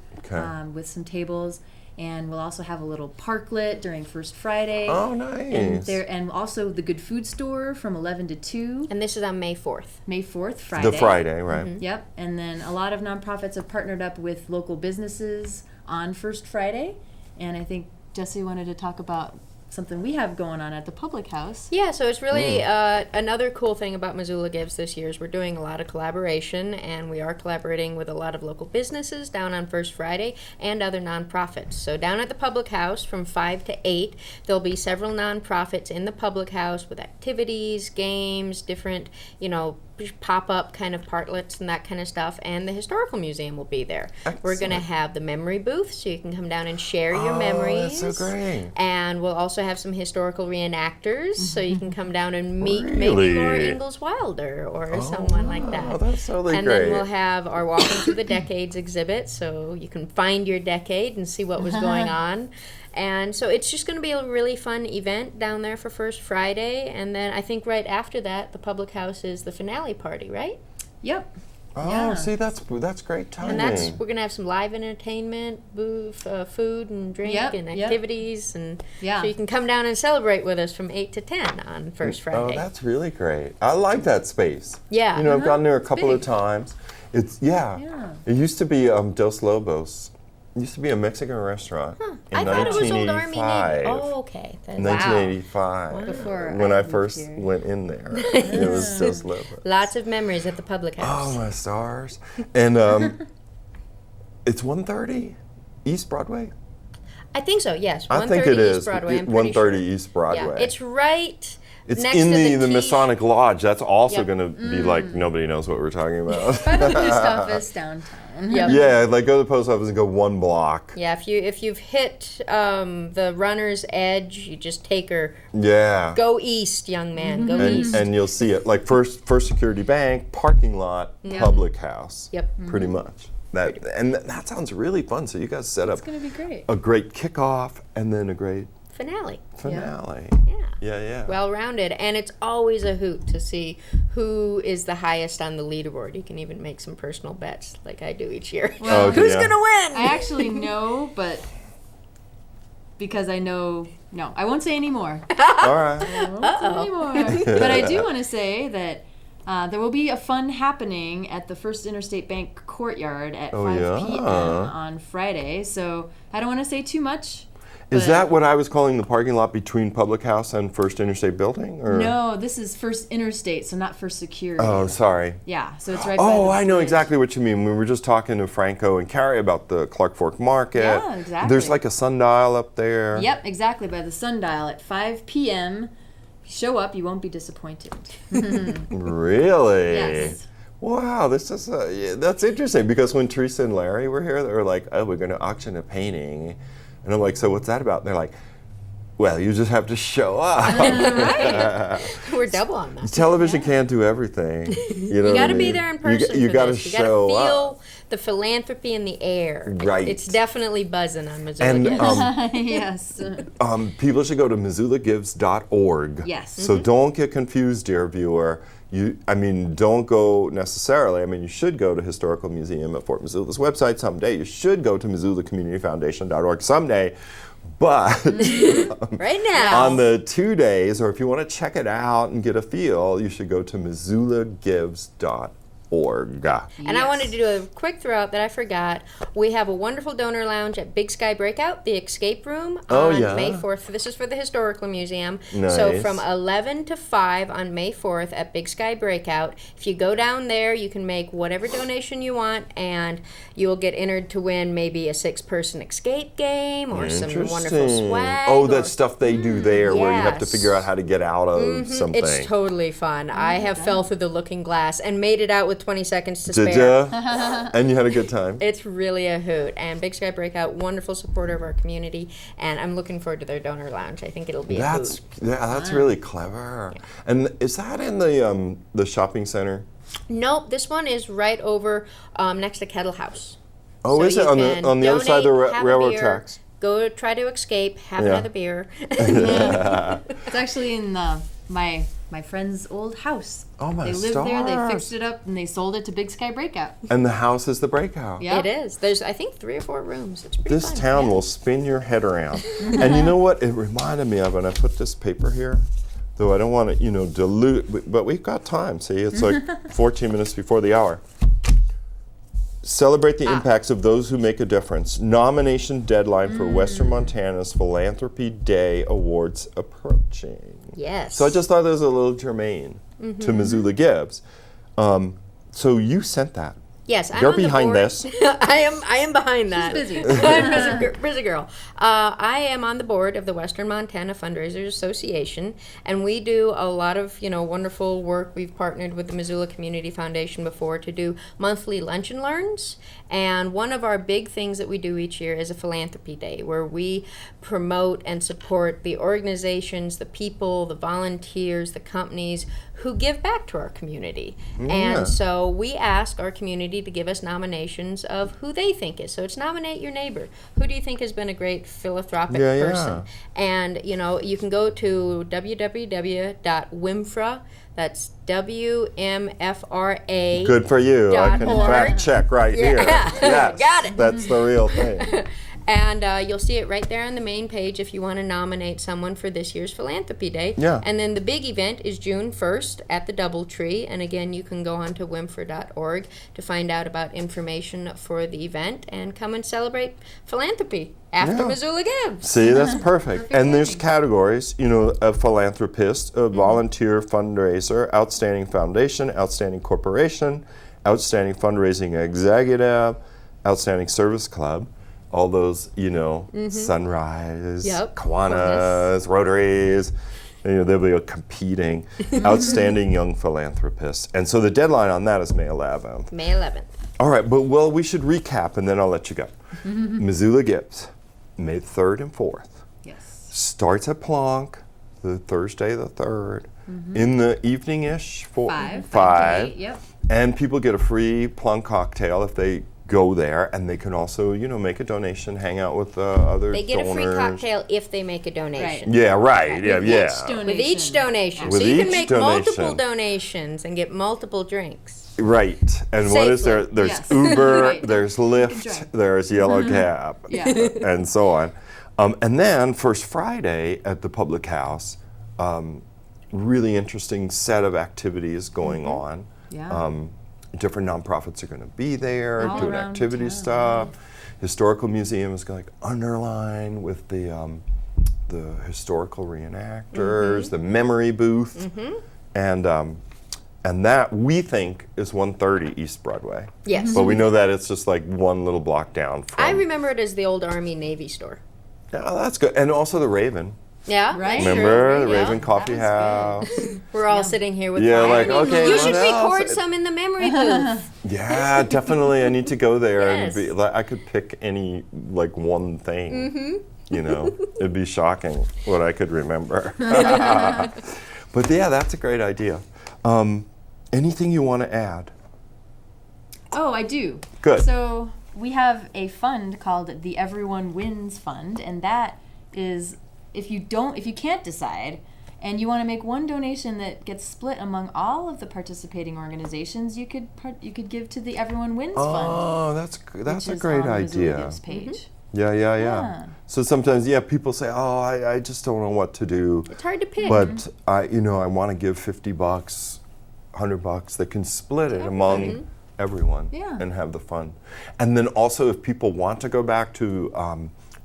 Speaker 16: with some tables. And we'll also have a little parklet during First Friday.
Speaker 1: Oh, nice.
Speaker 16: And also the Good Food Store from 11 to 2.
Speaker 17: And this is on May 4th.
Speaker 16: May 4th, Friday.
Speaker 1: The Friday, right.
Speaker 16: Yep. And then a lot of nonprofits have partnered up with local businesses on First Friday. And I think Jessie wanted to talk about something we have going on at the Public House.
Speaker 17: Yeah, so it's really another cool thing about Missoula Gives this year is we're doing a lot of collaboration, and we are collaborating with a lot of local businesses down on First Friday and other nonprofits. So down at the Public House from 5 to 8, there'll be several nonprofits in the Public House with activities, games, different, pop-up kind of partlets and that kind of stuff, and the Historical Museum will be there.
Speaker 1: Excellent.
Speaker 17: We're going to have the memory booth, so you can come down and share your memories.
Speaker 1: That's so great.
Speaker 17: And we'll also have some historical reenactors, so you can come down and meet maybe Laura Ingalls Wilder or someone like that.
Speaker 1: Oh, that's totally
Speaker 17: and
Speaker 1: great.
Speaker 17: then we'll have our Walking Through the Decades exhibit, so you can find your decade and see what was going on. And so it's just going to be a really fun event down there for First Friday. And then I think right after that, the Public House is the finale party, right?
Speaker 16: Yep.
Speaker 1: Oh, see, that's great timing.
Speaker 17: And we're going to have some live entertainment, booth, food and drink and activities. And so you can come down and celebrate with us from 8 to 10 on First Friday.
Speaker 1: Oh, that's really great. I like that space.
Speaker 17: Yeah.
Speaker 1: I've gone there a couple of times. It used to be Dos Lobos. It used to be a Mexican restaurant in
Speaker 17: I thought it was Old Army
Speaker 1: 1985.
Speaker 17: Navy. Oh, okay.
Speaker 1: 1985.
Speaker 17: Wow. Before
Speaker 1: when I first went in there. It was Dos Lobos.
Speaker 17: Lots of memories at the Public House.
Speaker 1: Oh, my stars. And it's 130 East Broadway?
Speaker 17: I think so, yes.
Speaker 1: I think it is.
Speaker 17: East Broadway, I'm
Speaker 1: 130
Speaker 17: pretty sure.
Speaker 1: East Broadway.
Speaker 17: Yeah, it's right
Speaker 1: It's
Speaker 17: next
Speaker 1: in
Speaker 17: to
Speaker 1: the Masonic Lodge. That's also
Speaker 17: Yep.
Speaker 1: going to be like, nobody knows what we're talking about.
Speaker 16: By the post office downtown.
Speaker 17: Yep.
Speaker 1: Yeah, like go to the post office and go one block.
Speaker 17: Yeah, if you've hit the runner's edge, you just take her.
Speaker 1: Yeah.
Speaker 17: Go east, young man. Go east.
Speaker 1: And you'll see it like First Security Bank, parking lot,
Speaker 17: Yep.
Speaker 1: Public House.
Speaker 17: Yep.
Speaker 1: Pretty much. That sounds really fun. So you guys set up
Speaker 16: It's going to be great.
Speaker 1: a great kickoff and then a great
Speaker 17: Finale.
Speaker 1: Yeah.
Speaker 17: Well-rounded, and it's always a hoot to see who is the highest on the leaderboard. You can even make some personal bets, like I do each year.
Speaker 16: Well,
Speaker 17: who's gonna win?
Speaker 16: I actually know, but because I know, no, I won't say any more.
Speaker 1: All right.
Speaker 16: I won't say any more. But I do want to say that there will be a fun happening at the First Interstate Bank courtyard at 5 p.m. on Friday. So I don't want to say too much.
Speaker 1: Is that what I was calling the parking lot between Public House and First Interstate Building? Or?
Speaker 16: No, this is First Interstate, so not First Security.
Speaker 1: Oh, sorry.
Speaker 16: Yeah, so it's right by
Speaker 1: Oh,
Speaker 16: the
Speaker 1: I know
Speaker 16: bridge.
Speaker 1: exactly what you mean. We were just talking to Franco and Kerry about the Clark Fork Market.
Speaker 16: Yeah, exactly.
Speaker 1: There's like a sundial up there.
Speaker 16: Yep, exactly, by the sundial at 5 p.m. Show up, you won't be disappointed.
Speaker 1: Really?
Speaker 16: Yes.
Speaker 1: Wow, this is that's interesting because when Theresa and Larry were here, they were like, "Oh, we're going to auction a painting," and I'm like, "So what's that about?" And they're like, "Well, you just have to show up."
Speaker 17: Right. We're double on that.
Speaker 1: Television can't do everything. You know
Speaker 17: got
Speaker 1: what
Speaker 17: to
Speaker 1: I
Speaker 17: be
Speaker 1: mean?
Speaker 17: there in person.
Speaker 1: You got to
Speaker 17: You got
Speaker 1: show
Speaker 17: to feel
Speaker 1: up.
Speaker 17: the philanthropy in the air.
Speaker 1: Right.
Speaker 17: It's definitely buzzing on Missoula.
Speaker 1: And
Speaker 17: Gives.
Speaker 16: Yes.
Speaker 1: People should go to MissoulaGives.org.
Speaker 16: Yes.
Speaker 1: So don't get confused, dear viewer. Don't go necessarily. You should go to Historical Museum at Fort Missoula's website someday. You should go to MissoulaCommunityFoundation.org someday. But
Speaker 17: right now,
Speaker 1: on the 2 days, or if you want to check it out and get a feel, you should go to MissoulaGives.org.
Speaker 17: And I wanted to do a quick throw out that I forgot. We have a wonderful donor lounge at Big Sky Breakout, the escape room, on May 4th. This is for the Historical Museum.
Speaker 1: Nice.
Speaker 17: So from 11 to 5 on May 4th at Big Sky Breakout. If you go down there, you can make whatever donation you want, and you'll get entered to win maybe a 6-person escape game or some wonderful swag.
Speaker 1: Oh, that stuff they do there where you have to figure out how to get out of something.
Speaker 17: It's totally fun. I have fell through the looking glass and made it out with 20 seconds to
Speaker 1: Did
Speaker 17: spare.
Speaker 1: ya? And you had a good time?
Speaker 17: It's really a hoot. And Big Sky Breakout, wonderful supporter of our community, and I'm looking forward to their donor lounge. I think it'll be a hoot.
Speaker 1: That's really clever. And is that in the shopping center?
Speaker 17: Nope, this one is right over next to Kettle House.
Speaker 1: Oh,
Speaker 17: So
Speaker 1: is it
Speaker 17: you
Speaker 1: on
Speaker 17: can
Speaker 1: the other side of the
Speaker 17: donate, have a
Speaker 1: railroad
Speaker 17: beer,
Speaker 1: tracks?
Speaker 17: Go try to escape, have another beer.
Speaker 16: It's actually in my friend's old house.
Speaker 1: Oh, my
Speaker 16: They lived there, they
Speaker 1: stars.
Speaker 16: fixed it up, and they sold it to Big Sky Breakout.
Speaker 1: And the house is the breakout.
Speaker 16: Yeah.
Speaker 17: It is. There's, I think, 3 or 4 rooms. It's pretty
Speaker 1: This
Speaker 17: fun.
Speaker 1: town will spin your head around. And you know what it reminded me of, and I put this paper here, though I don't want to, dilute, but we've got time. See, it's like 14 minutes before the hour. Celebrate the impacts of those who make a difference. Nomination deadline for Western Montana's Philanthropy Day Awards approaching.
Speaker 17: Yes.
Speaker 1: So I just thought that was a little germane to Missoula Gibbs. So you sent that.
Speaker 17: Yes, I'm
Speaker 1: You're
Speaker 17: on the
Speaker 1: behind
Speaker 17: board.
Speaker 1: this.
Speaker 17: I am behind that.
Speaker 16: busy.
Speaker 17: I'm a busy girl. I am on the board of the Western Montana Fundraisers Association, and we do a lot of wonderful work. We've partnered with the Missoula Community Foundation before to do monthly lunch and learns, and one of our big things that we do each year is a philanthropy day, where we promote and support the organizations, the people, the volunteers, the companies who give back to our community. And so we ask our community to give us nominations of who they think is. So it's nominate your neighbor. Who do you think has been a great philanthropic person? And you can go to www.wimfra. That's WMFRA.
Speaker 1: Good for you. I can
Speaker 17: .org.
Speaker 1: fact check right here. Yes,
Speaker 17: Got it.
Speaker 1: That's the real thing.
Speaker 17: And you'll see it right there on the main page if you want to nominate someone for this year's Philanthropy Day.
Speaker 1: Yeah.
Speaker 17: And then the big event is June 1st at the Doubletree. And again, you can go on to wimfra.org to find out about information for the event and come and celebrate philanthropy after Missoula Gibbs.
Speaker 1: See, that's perfect. And there's categories, a philanthropist, a volunteer fundraiser, outstanding foundation, outstanding corporation, outstanding fundraising executive, outstanding service club. All those, Sunrise, Kiwanis, Rotaries, they'll be competing. Outstanding young philanthropists. And so the deadline on that is May 11th.
Speaker 17: May 11th.
Speaker 1: All right, but we should recap and then I'll let you go. Missoula Gibbs, May 3rd and 4th.
Speaker 16: Yes.
Speaker 1: Starts at Plonk, the Thursday the 3rd, in the evening-ish, 5.
Speaker 16: 5. Yep.
Speaker 1: And people get a free Plonk cocktail if they go there, and they can also, make a donation, hang out with other donors.
Speaker 17: They get a free cocktail if they make a donation.
Speaker 16: Right.
Speaker 1: Yeah, right. Yeah.
Speaker 17: With each donation.
Speaker 1: With
Speaker 17: so you
Speaker 1: each
Speaker 17: can make multiple donations and get multiple drinks.
Speaker 1: Right. And what is there?
Speaker 17: Safely.
Speaker 1: There's Uber, there's Lyft, there's Yellow Cab, and so on. And then First Friday at the Public House, really interesting set of activities going on.
Speaker 16: Yeah.
Speaker 1: Different nonprofits are going to be there
Speaker 16: All
Speaker 1: doing
Speaker 16: around
Speaker 1: activity
Speaker 16: town,
Speaker 1: stuff. Historical Museum is going to underline with the historical reenactors, the memory booth, and that we think is 130 East Broadway.
Speaker 17: Yes.
Speaker 1: But we know that it's just like one little block down from.
Speaker 17: I remember it as the old Army Navy store.
Speaker 1: Yeah, that's good. And also the Raven.
Speaker 17: Yeah,
Speaker 16: Right.
Speaker 1: Remember the
Speaker 17: Yeah.
Speaker 1: Raven Coffee House?
Speaker 17: We're all sitting here with
Speaker 1: Yeah,
Speaker 17: wine.
Speaker 1: like, okay,
Speaker 17: You
Speaker 1: what
Speaker 17: should
Speaker 1: else?
Speaker 17: record some in the memory booth.
Speaker 1: Yeah, definitely. I need to go there
Speaker 17: Yes.
Speaker 1: and be. Like, I could pick any one thing. It'd be shocking what I could remember. But yeah, that's a great idea. Anything you want to add?
Speaker 16: Oh, I do.
Speaker 1: Good.
Speaker 16: So we have a fund called the Everyone Wins Fund, and that is if you can't decide and you want to make one donation that gets split among all of the participating organizations, you could give to the Everyone Wins Fund.
Speaker 1: Oh, that's a great
Speaker 16: on the Missoula
Speaker 1: idea.
Speaker 16: Gibbs page.
Speaker 1: Yeah. So sometimes, people say, "Oh, I just don't know what to do."
Speaker 17: It's hard to pick.
Speaker 1: But I want to give $50 $100, they can split it among everyone and have the fun. And then also, if people want to go back to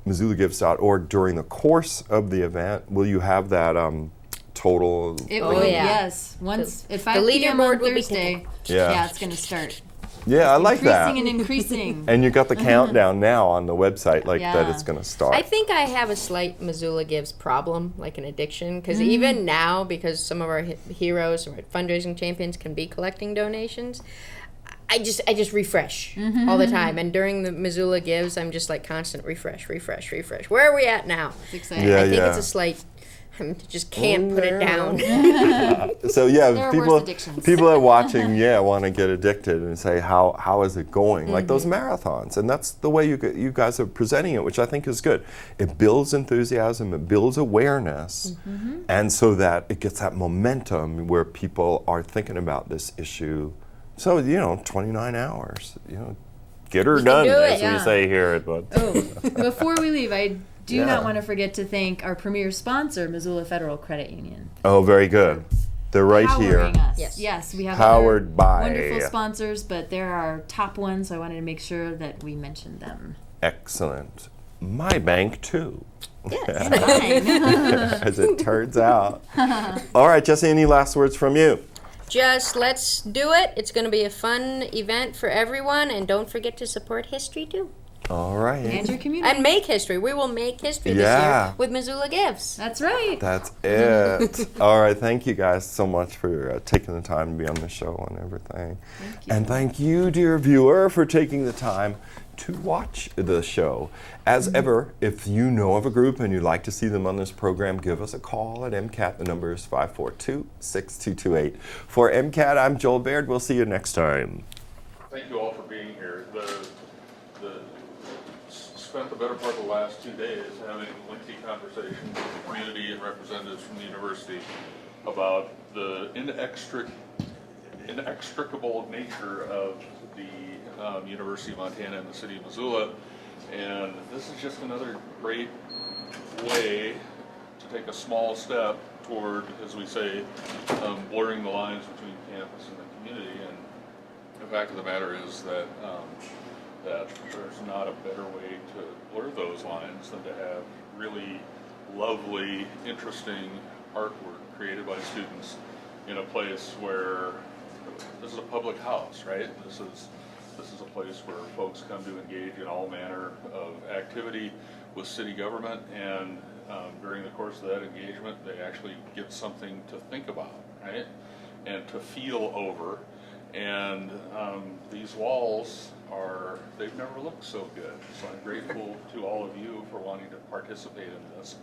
Speaker 1: MissoulaGives.org during the course of the event, will you have that total?
Speaker 16: It will, yes. Once at 5 p.m. on Thursday, it's going to start.
Speaker 1: Yeah, I like that.
Speaker 16: Increasing and increasing.
Speaker 1: And you got the countdown now on the website, like that it's going to start.
Speaker 17: I think I have a slight Missoula Gives problem, like an addiction, because even now, because some of our heroes or fundraising champions can be collecting donations, I just refresh all the time. And during the Missoula Gives, I'm just like constant refresh. Where are we at now?
Speaker 16: It's exciting.
Speaker 17: I think it's a slight. I just can't put it down.
Speaker 1: So people are watching, want to get addicted and say, how is it going? Like those marathons, and that's the way you guys are presenting it, which I think is good. It builds enthusiasm, it builds awareness, and so that it gets that momentum where people are thinking about this issue. So 29 hours, get her done, as we say here at Bud.
Speaker 16: Before we leave, I do not want to forget to thank our premier sponsor, Missoula Federal Credit Union.
Speaker 1: Oh, very good. They're right here.
Speaker 16: Us. Yes, we have
Speaker 1: powered by
Speaker 16: wonderful sponsors, but they're our top ones, so I wanted to make sure that we mentioned them.
Speaker 1: Excellent. My bank, too.
Speaker 16: Yes, mine.
Speaker 1: As it turns out. All right, Jessie, any last words from you?
Speaker 17: Just let's do it. It's going to be a fun event for everyone, and don't forget to support history, too.
Speaker 1: All right.
Speaker 16: And your community.
Speaker 17: And make history. We will make history this year with Missoula Gives.
Speaker 16: That's right.
Speaker 1: That's it. All right. Thank you guys so much for taking the time to be on the show and everything.
Speaker 16: Thank you.
Speaker 1: And thank you, dear viewer, for taking the time to watch the show. As ever, if you know of a group and you'd like to see them on this program, give us a call at MCAT. The number is 542-6228. For MCAT, I'm Joel Baird. We'll see you next time.
Speaker 18: Thank you all for being here. Spent the better part of the last 2 days having lengthy conversations with the community and representatives from the university about the inextricable nature of the University of Montana and the city of Missoula. And this is just another great way to take a small step toward, as we say, blurring the lines between campus and the community. And the fact of the matter is that that there's not a better way to blur those lines than to have really lovely, interesting artwork created by students in a place where this is a public house, right? This is a place where folks come to engage in all manner of activity with city government, and during the course of that engagement, they actually get something to think about, right? And to feel over. And these walls they've never looked so good. So I'm grateful to all of you for wanting to participate in this.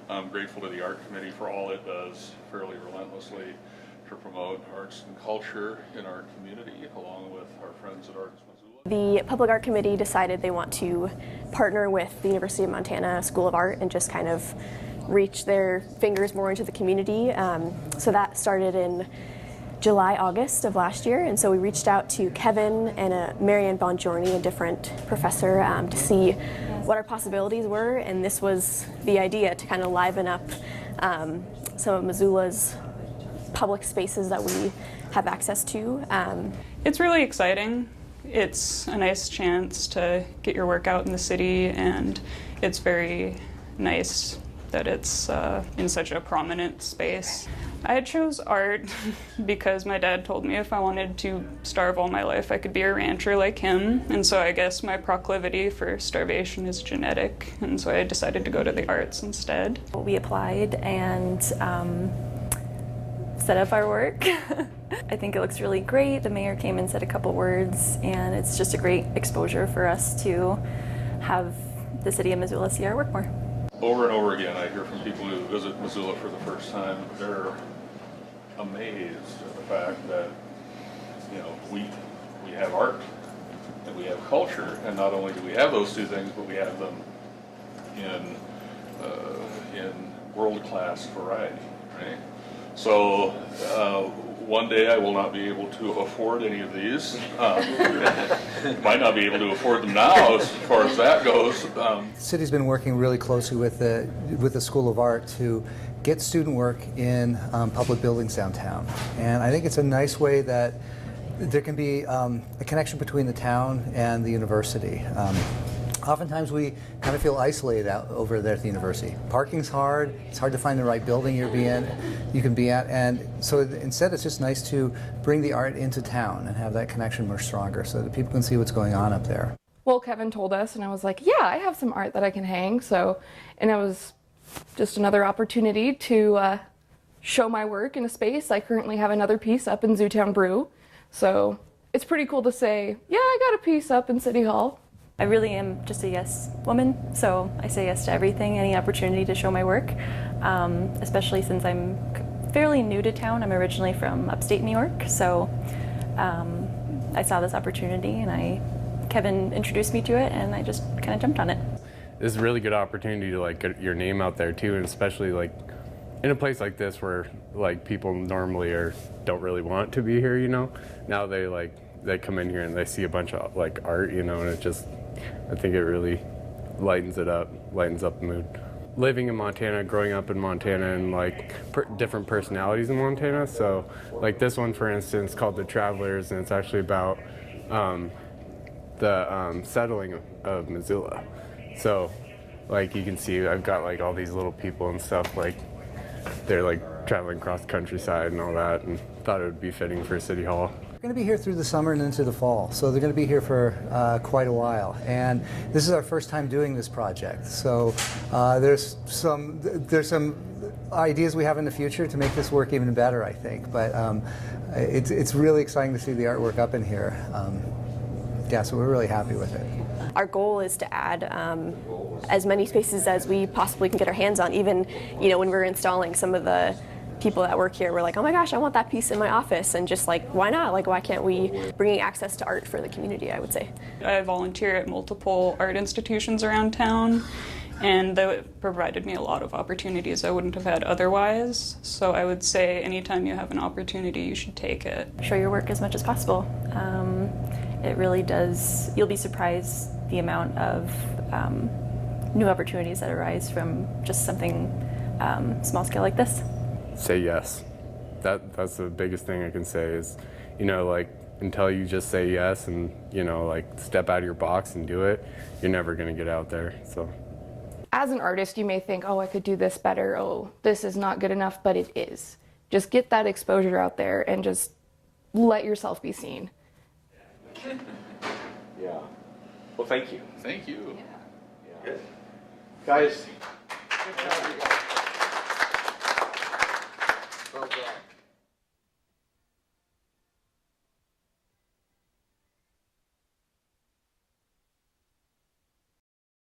Speaker 18: I'm grateful to the art committee for all it does fairly relentlessly to promote arts and culture in our community, along with our friends at Arts Missoula.
Speaker 19: The Public Art Committee decided they want to partner with the University of Montana School of Art and just kind of reach their fingers more into the community. So that started in July, August of last year, and so we reached out to Kevin and Marianne Bongiorni, a different professor, to see what our possibilities were, and this was the idea, to kind of liven up some of Missoula's public spaces that we have access to.
Speaker 20: It's really exciting. It's a nice chance to get your work out in the city, and it's very nice that it's in such a prominent space. I chose art because my dad told me if I wanted to starve all my life, I could be a rancher like him. And so I guess my proclivity for starvation is genetic. And so I decided to go to the arts instead.
Speaker 19: We applied and set up our work. I think it looks really great. The mayor came and said a couple words, and it's just a great exposure for us to have the city of Missoula see our work more.
Speaker 18: Over and over again, I hear from people who visit Missoula for the first time, they're amazed at the fact that, we have art and we have culture, and not only do we have those two things, but we have them in world-class variety, right? So one day I will not be able to afford any of these. Might not be able to afford them now as far as that goes.
Speaker 21: The city's been working really closely with the School of Art to get student work in public buildings downtown. And I think it's a nice way that there can be a connection between the town and the university. Oftentimes we kind of feel isolated out over there at the university. Parking's hard, it's hard to find the right building you can be at, and so instead it's just nice to bring the art into town and have that connection more stronger so that people can see what's going on up there.
Speaker 22: Well, Kevin told us, and I was like, yeah, I have some art that I can hang, and it was just another opportunity to show my work in a space. I currently have another piece up in Zootown Brew, so it's pretty cool to say, yeah, I got a piece up in City Hall.
Speaker 23: I really am just a yes woman, so I say yes to everything, any opportunity to show my work, especially since I'm fairly new to town. I'm originally from upstate New York, so I saw this opportunity and Kevin introduced me to it and I just kind of jumped on it.
Speaker 24: It's a really good opportunity to like get your name out there too, and especially like in a place like this where like people normally don't really want to be here, you know. Now they come in here and they see a bunch of like art, you know, and it just, I think it really lightens up the mood. Living in Montana, growing up in Montana, and like different personalities in Montana. So like this one, for instance, called The Travelers, and it's actually about the settling of Missoula. So like you can see I've got like all these little people and stuff, like they're like traveling across the countryside and all that, and thought it would be fitting for City Hall.
Speaker 21: They're going to be here through the summer and into the fall, so they're going to be here for quite a while. And this is our first time doing this project, so there's some ideas we have in the future to make this work even better, I think. But it's really exciting to see the artwork up in here. Yeah, so we're really happy with it.
Speaker 19: Our goal is to add as many spaces as we possibly can get our hands on. Even, you know, when we're installing, some of the people that work here were like, oh my gosh, I want that piece in my office, and just like, why not? Like, why can't we bring access to art for the community, I would say.
Speaker 20: I volunteer at multiple art institutions around town, and that provided me a lot of opportunities I wouldn't have had otherwise. So I would say anytime you have an opportunity, you should take it.
Speaker 23: Show your work as much as possible. It really does, you'll be surprised the amount of new opportunities that arise from just something small scale like this.
Speaker 24: Say yes. That's the biggest thing I can say is, you know, like until you just say yes and, you know, like step out of your box and do it, you're never going to get out there. So
Speaker 22: As an artist, you may think, oh, I could do this better. Oh, this is not good enough, but it is. Just get that exposure out there and just let yourself be seen.
Speaker 25: Yeah. Well, thank you.
Speaker 18: Thank you.
Speaker 25: Yeah. Good. Guys, good job.